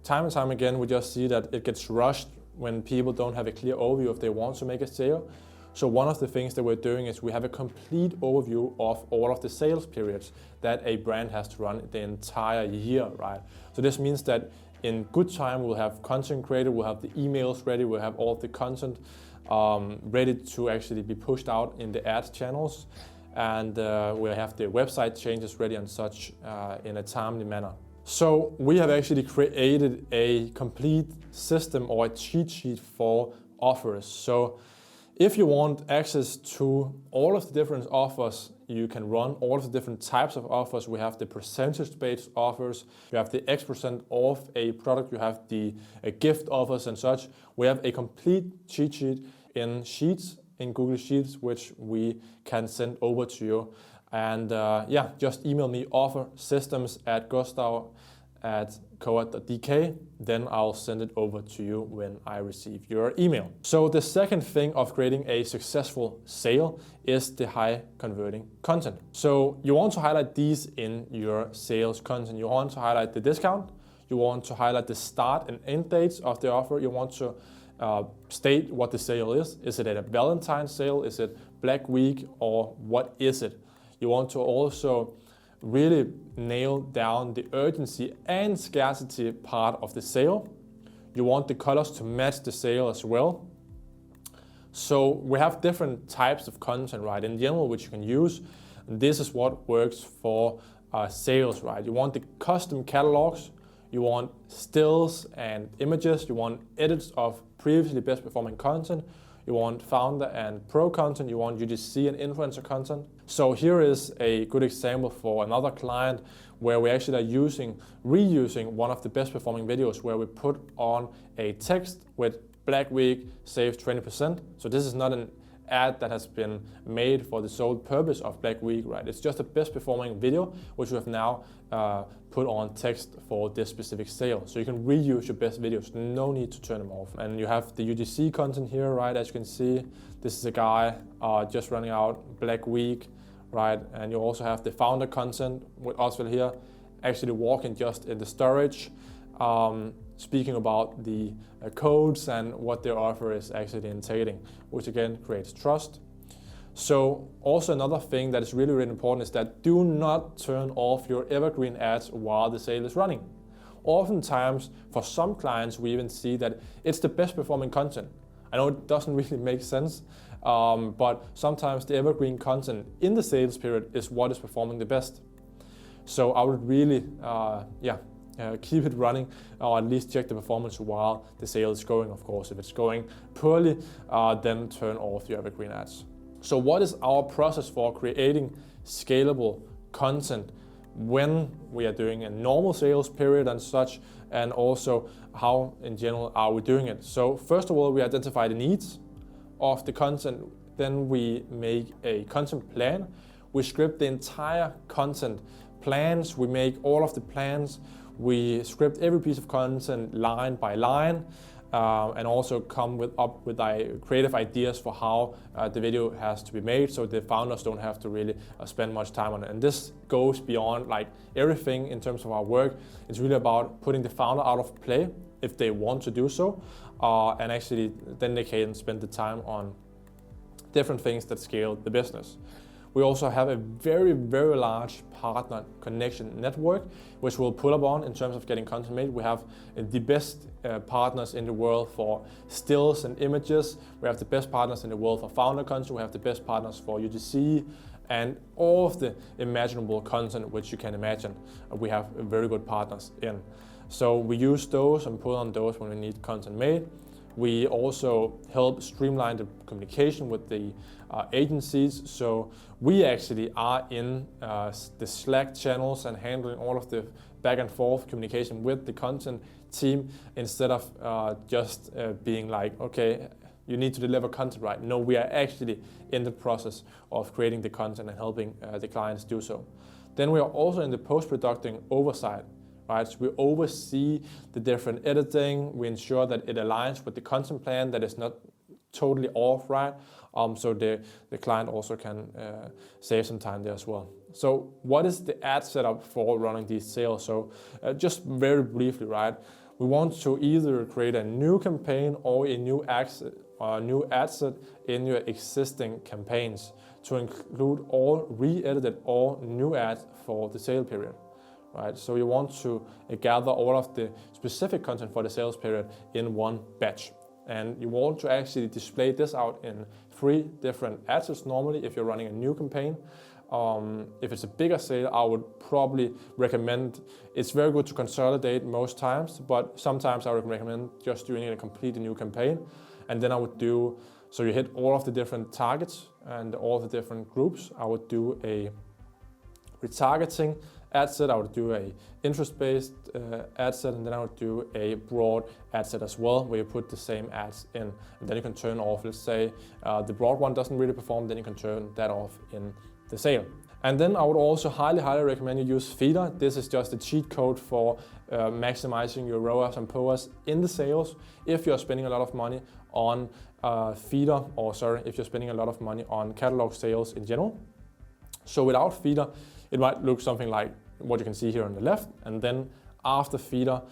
time and time again, we just see that it gets rushed when people don't have a clear overview if they want to make a sale. So one of the things that we're doing is we have a complete overview of all of the sales periods that a brand has to run the entire year, right? So this means that in good time, we'll have content created, we'll have the emails ready, we'll have all of the content ready to actually be pushed out in the ads channels, and we'll have the website changes ready and such in a timely manner. So we have actually created a complete system or a cheat sheet for offers. So if you want access to all of the different offers you can run, all of the different types of offers, we have the percentage-based offers, you have the X% off a product, you have the gift offers and such. We have a complete cheat sheet in Sheets, in Google Sheets, which we can send over to you. And just email me offersystems@gustav@coat.dk, then I'll send it over to you when I receive your email. So the second thing of creating a successful sale is the high converting content. So you want to highlight these in your sales content. You want to highlight the discount, you want to highlight the start and end dates of the offer, you want to state what the sale is. Is it a Valentine's sale? Is it Black Week? Or what is it? You want to also really nail down the urgency and scarcity part of the sale. You want the colors to match the sale as well. So we have different types of content, right, in general, which you can use. This is what works for sales, right? You want the custom catalogs, you want stills and images, you want edits of previously best performing content, you want founder and pro content, you want UGC and influencer content. So here is a good example for another client where we actually are reusing one of the best performing videos where we put on a text with Black Week save 20%. So this is not an ad that has been made for the sole purpose of Black Week, right? It's just a best performing video which we have now put on text for this specific sale. So you can reuse your best videos, no need to turn them off. And you have the UGC content here, right? As you can see, this is a guy just running out Black Week, right? And you also have the founder content with Oswald here, actually walking just in the storage, speaking about the codes and what their offer is actually entailing, which again creates trust. So also another thing that is really, really important is that do not turn off your evergreen ads while the sale is running. Oftentimes, for some clients, we even see that it's the best performing content. I know it doesn't really make sense, but sometimes the evergreen content in the sales period is what is performing the best. So I would really, keep it running, or at least check the performance while the sale is going. Of course, if it's going poorly, then turn off your evergreen ads. So what is our process for creating scalable content when we are doing a normal sales period and such, and also how in general are we doing it? So first of all, we identify the needs of the content, then we make a content plan, we script the entire content plans, we make all of the plans, we script every piece of content line by line, and also come up with creative ideas for how the video has to be made, so the founders don't have to really spend much time on it. And this goes beyond everything in terms of our work. It's really about putting the founder out of play if they want to do so, and actually then they can spend the time on different things that scale the business. We also have a very, very large partner connection network, which we'll pull up on in terms of getting content made. We have the best partners in the world for stills and images. We have the best partners in the world for founder content. We have the best partners for UGC and all of the imaginable content which you can imagine. We have very good partners in. So we use those and pull on those when we need content made. We also help streamline the communication with the agencies. So we actually are in the Slack channels and handling all of the back and forth communication with the content team instead of just being like, okay, you need to deliver content right. No, we are actually in the process of creating the content and helping the clients do so. Then we are also in the post-production oversight. Right, so we oversee the different editing. We ensure that it aligns with the content plan, that it's not totally off, right? So the client also can save some time there as well. So what is the ad setup for running these sales? So just very briefly, right? We want to either create a new campaign or a new ad set in your existing campaigns to include all re-edited or new ads for the sale period. Right, so you want to gather all of the specific content for the sales period in one batch. And you want to actually display this out in 3 different ad sets normally if you're running a new campaign. If it's a bigger sale, I would probably recommend, it's very good to consolidate most times, but sometimes I would recommend just doing a completely new campaign. And then I would do, so you hit all of the different targets and all the different groups. I would do a retargeting ad set, I would do a interest-based ad set, and then I would do a broad ad set as well, where you put the same ads in, and then you can turn off, let's say the broad one doesn't really perform, then you can turn that off in the sale. And then I would also highly recommend you use feeder. This is just a cheat code for maximizing your ROAS and POAS in the sales if you're spending a lot of money on feeder, if you're spending a lot of money on catalog sales in general. So without feeder, it might look something like what you can see here on the left, and then after feeder,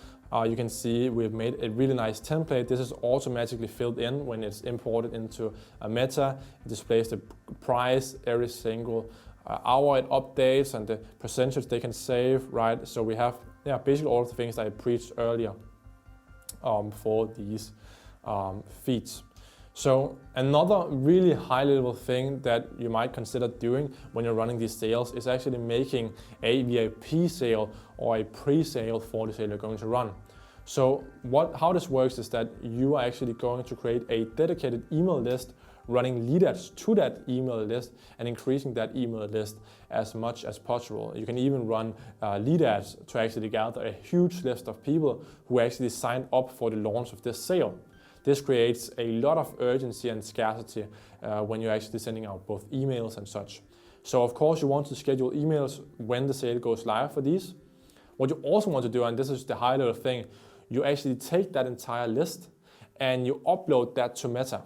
you can see we've made a really nice template. This is automatically filled in when it's imported into a meta. It displays the price every single hour it updates and the percentage they can save, right? So we have basically all of the things that I preached earlier for these feeds. So another really high level thing that you might consider doing when you're running these sales is actually making a VIP sale or a pre-sale for the sale you're going to run. So how this works is that you are actually going to create a dedicated email list, running lead ads to that email list and increasing that email list as much as possible. You can even run lead ads to actually gather a huge list of people who actually signed up for the launch of this sale. This creates a lot of urgency and scarcity when you're actually sending out both emails and such. So of course you want to schedule emails when the sale goes live for these. What you also want to do, and this is the high level thing, you actually take that entire list and you upload that to Meta,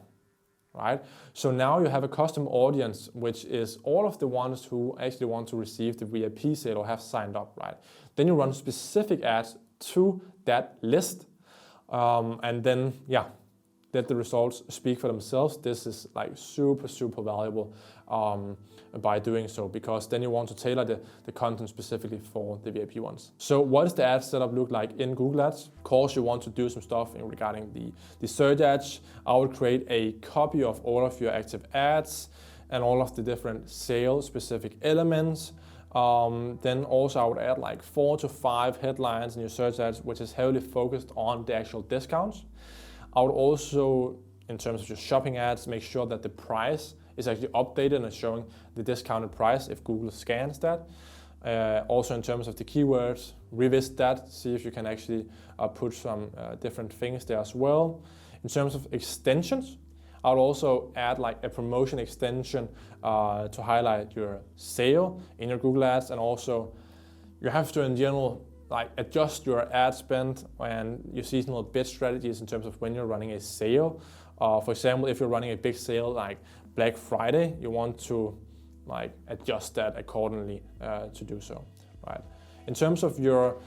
right? So now you have a custom audience, which is all of the ones who actually want to receive the VIP sale or have signed up, right? Then you run specific ads to that list, and then let the results speak for themselves. This is like super valuable by doing so, because then you want to tailor the content specifically for the VIP ones. So what does the ad setup look like in Google Ads? Of course, you want to do some stuff regarding the search ads. I would create a copy of all of your active ads and all of the different sales specific elements. Then also I would add like 4 to 5 headlines in your search ads, which is heavily focused on the actual discounts. I would also, in terms of your shopping ads, make sure that the price is actually updated and showing the discounted price if Google scans that. Also in terms of the keywords, revisit that, see if you can actually put some different things there as well. In terms of extensions, I would also add like a promotion extension to highlight your sale in your Google Ads, and also you have to in general like adjust your ad spend and your seasonal bid strategies in terms of when you're running a sale. For example, if you're running a big sale like Black Friday, you want to like adjust that accordingly to do so, right? In terms of your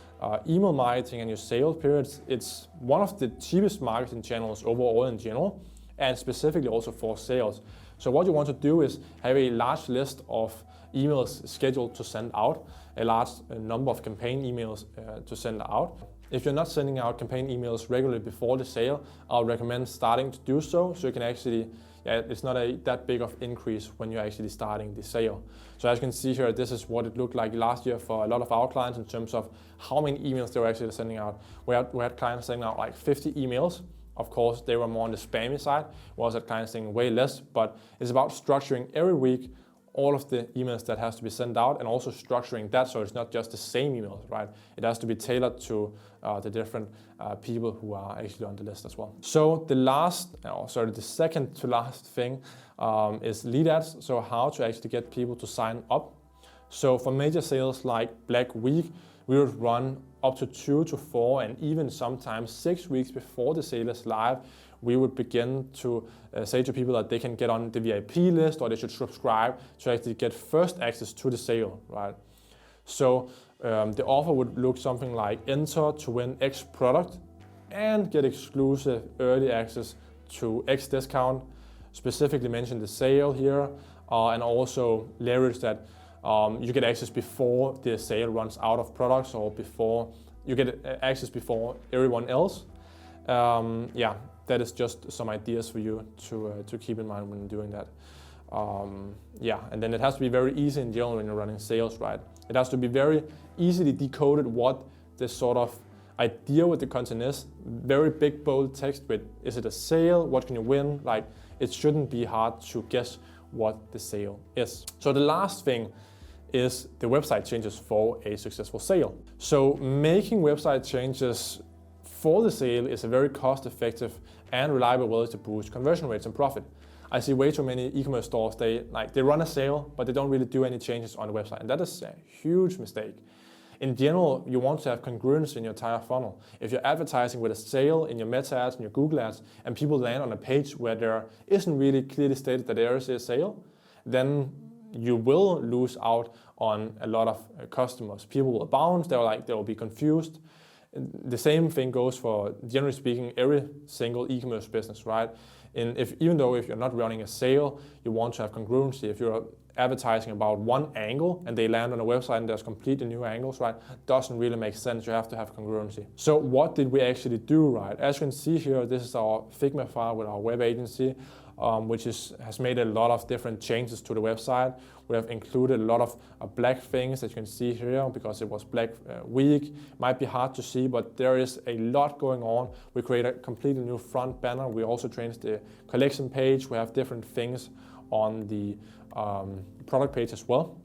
email marketing and your sales periods, it's one of the cheapest marketing channels overall in general. and specifically also for sales. So what you want to do is have a large list of emails scheduled to send out, a large number of campaign emails to send out. If you're not sending out campaign emails regularly before the sale, I'll recommend starting to do so you can actually, it's not that big of increase when you're actually starting the sale. So as you can see here, this is what it looked like last year for a lot of our clients in terms of how many emails they were actually sending out. We had clients sending out like 50 emails. Of course, they were more on the spammy side, whereas at clients sending way less, but it's about structuring every week all of the emails that has to be sent out and also structuring that so it's not just the same emails, right? It has to be tailored to the different people who are actually on the list as well. So the second to last thing is lead ads. So how to actually get people to sign up. So for major sales like Black Week, we would run up to 2 to 4 and even sometimes 6 weeks before the sale is live, we would begin to say to people that they can get on the VIP list or they should subscribe to actually get first access to the sale, right? So the offer would look something like enter to win X product and get exclusive early access to X discount, specifically mention the sale here, and also leverage that you get access before the sale runs out of products or before you get access before everyone else. That is just some ideas for you to keep in mind when doing that. And then it has to be very easy in general when you're running sales, right? It has to be very easily decoded what the sort of idea with the content is. Very big bold text with, is it a sale? What can you win? Like, it shouldn't be hard to guess what the sale is. So the last thing is the website changes for a successful sale. So making website changes for the sale is a very cost-effective and reliable way to boost conversion rates and profit. I see way too many e-commerce stores, they run a sale, but they don't really do any changes on the website, and that is a huge mistake. In general, you want to have congruence in your entire funnel. If you're advertising with a sale in your meta ads and your Google ads, and people land on a page where there isn't really clearly stated that there is a sale, then you will lose out on a lot of customers. People will bounce, they will be confused. The same thing goes for, generally speaking, every single e-commerce business, right? Even though if you're not running a sale, you want to have congruency. If you're advertising about one angle and they land on a website and there's completely new angles, right? Doesn't really make sense. You have to have congruency. So what did we actually do, right? As you can see here, this is our Figma file with our web agency, which has made a lot of different changes to the website. We have included a lot of black things that you can see here because it was Black Week. Might be hard to see, but there is a lot going on. We created a completely new front banner. We also changed the collection page. We have different things on the product page as well.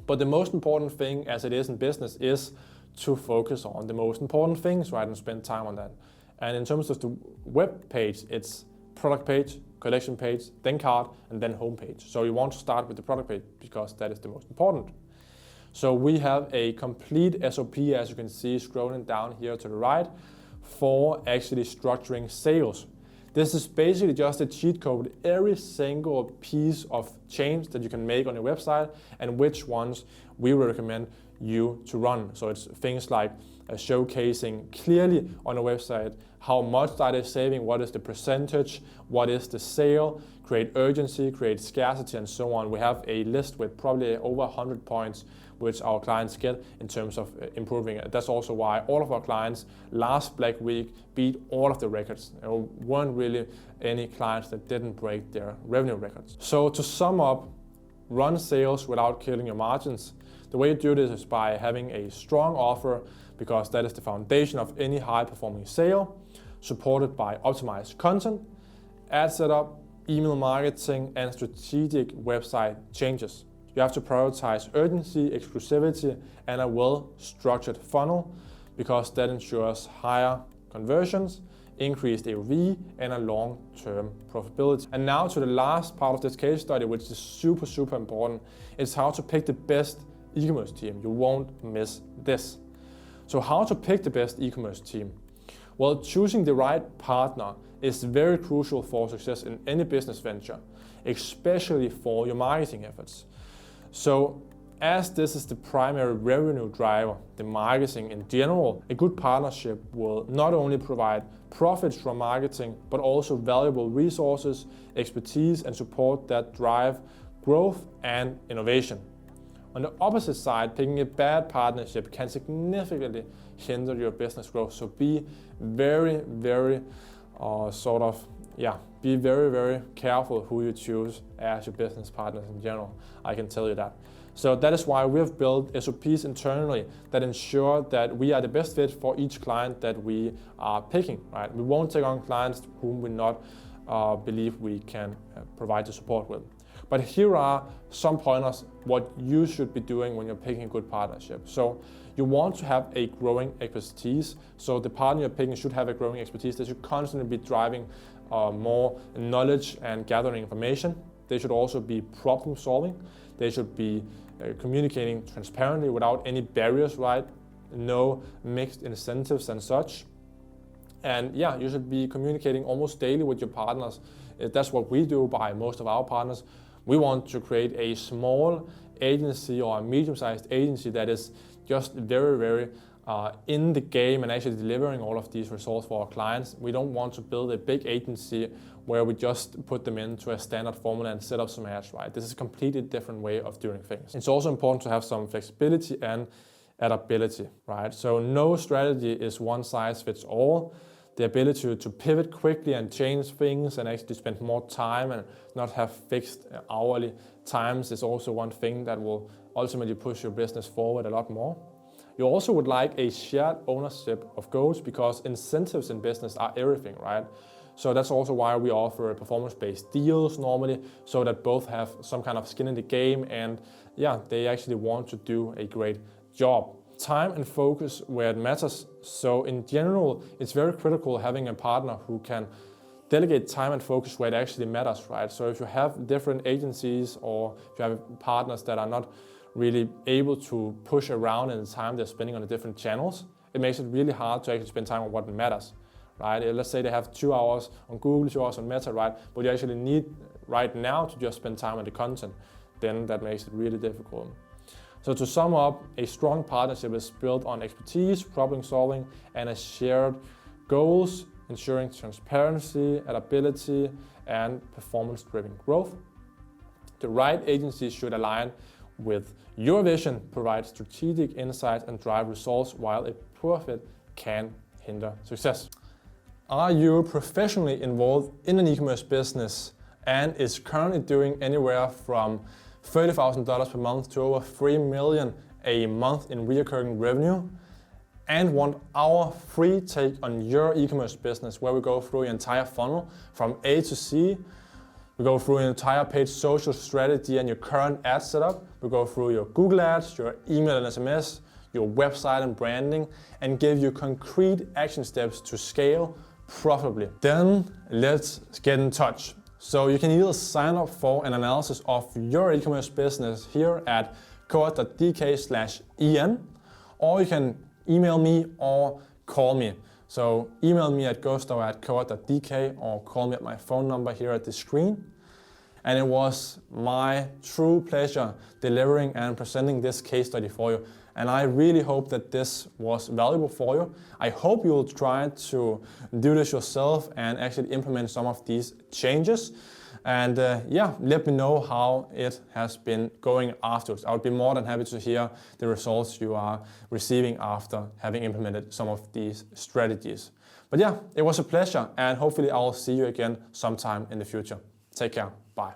But the most important thing, as it is in business, is to focus on the most important things, right, and spend time on that. And in terms of the web page, it's product page, collection page, then cart, and then home page. So you want to start with the product page because that is the most important. So we have a complete SOP, as you can see, scrolling down here to the right, for actually structuring sales. This is basically just a cheat code with every single piece of change that you can make on your website and which ones we recommend you to run. So it's things like showcasing clearly on a website how much that is saving, what is the percentage, what is the sale, create urgency, create scarcity, and so on. We have a list with probably over 100 points which our clients get in terms of improving it. That's also why all of our clients last Black Week beat all of the records. There weren't really any clients that didn't break their revenue records. So to sum up, run sales without killing your margins. The way you do this is by having a strong offer, because that is the foundation of any high-performing sale, supported by optimized content, ad setup, email marketing, and strategic website changes. You have to prioritize urgency, exclusivity, and a well-structured funnel, because that ensures higher conversions, increased AOV, and a long-term profitability. And now to the last part of this case study, which is super, super important. It's how to pick the best e-commerce team. You won't miss this. So how to pick the best e-commerce team? Well, choosing the right partner is very crucial for success in any business venture, especially for your marketing efforts. So as this is the primary revenue driver, the marketing in general, a good partnership will not only provide profits from marketing, but also valuable resources, expertise, and support that drive growth and innovation. On the opposite side, picking a bad partnership can significantly hinder your business growth. So be very, very be very, very careful who you choose as your business partners in general. I can tell you that. So that is why we have built SOPs internally that ensure that we are the best fit for each client that we are picking, right? We won't take on clients whom we not believe we can provide the support with. But here are some pointers what you should be doing when you're picking a good partnership. So you want to have a growing expertise. So the partner you're picking should have a growing expertise. They should constantly be driving more knowledge and gathering information. They should also be problem solving. They should be communicating transparently without any barriers, right? No mixed incentives and such. And yeah, you should be communicating almost daily with your partners. That's what we do by most of our partners. We want to create a small agency or a medium-sized agency that is just very, very in the game and actually delivering all of these results for our clients. We don't want to build a big agency where we just put them into a standard formula and set up some ads, right? This is a completely different way of doing things. It's also important to have some flexibility and adaptability, right? So no strategy is one size fits all. The ability to pivot quickly and change things and actually spend more time and not have fixed hourly times is also one thing that will ultimately push your business forward a lot more. You also would like a shared ownership of goals because incentives in business are everything, right? So that's also why we offer performance-based deals normally, so that both have some kind of skin in the game and yeah, they actually want to do a great job. Time and focus where it matters. So in general, it's very critical having a partner who can delegate time and focus where it actually matters, right? So if you have different agencies or if you have partners that are not really able to push around in the time they're spending on the different channels, it makes it really hard to actually spend time on what matters, right? Let's say they have 2 hours on Google, 2 hours on Meta, right? But you actually need right now to just spend time on the content. Then that makes it really difficult. So to sum up, a strong partnership is built on expertise, problem solving, and a shared goals, ensuring transparency, adaptability, and performance-driven growth. The right agency should align with your vision, provide strategic insights, and drive results, while a profit can hinder success. Are you professionally involved in an e-commerce business and is currently doing anywhere from $30,000 per month to over $3 million a month in recurring revenue, and want our free take on your e-commerce business, where we go through your entire funnel from A to C? We go through your entire paid social strategy and your current ad setup. We go through your Google ads, your email and SMS, your website and branding, and give you concrete action steps to scale profitably. Then let's get in touch. So you can either sign up for an analysis of your e-commerce business here at cohort.dk/en, or you can email me or call me. So email me at gustav@cohort.dk or call me at my phone number here at the screen. And it was my true pleasure delivering and presenting this case study for you. And I really hope that this was valuable for you. I hope you will try to do this yourself and actually implement some of these changes. And let me know how it has been going afterwards. I would be more than happy to hear the results you are receiving after having implemented some of these strategies. But yeah, it was a pleasure, and hopefully I'll see you again sometime in the future. Take care. Bye.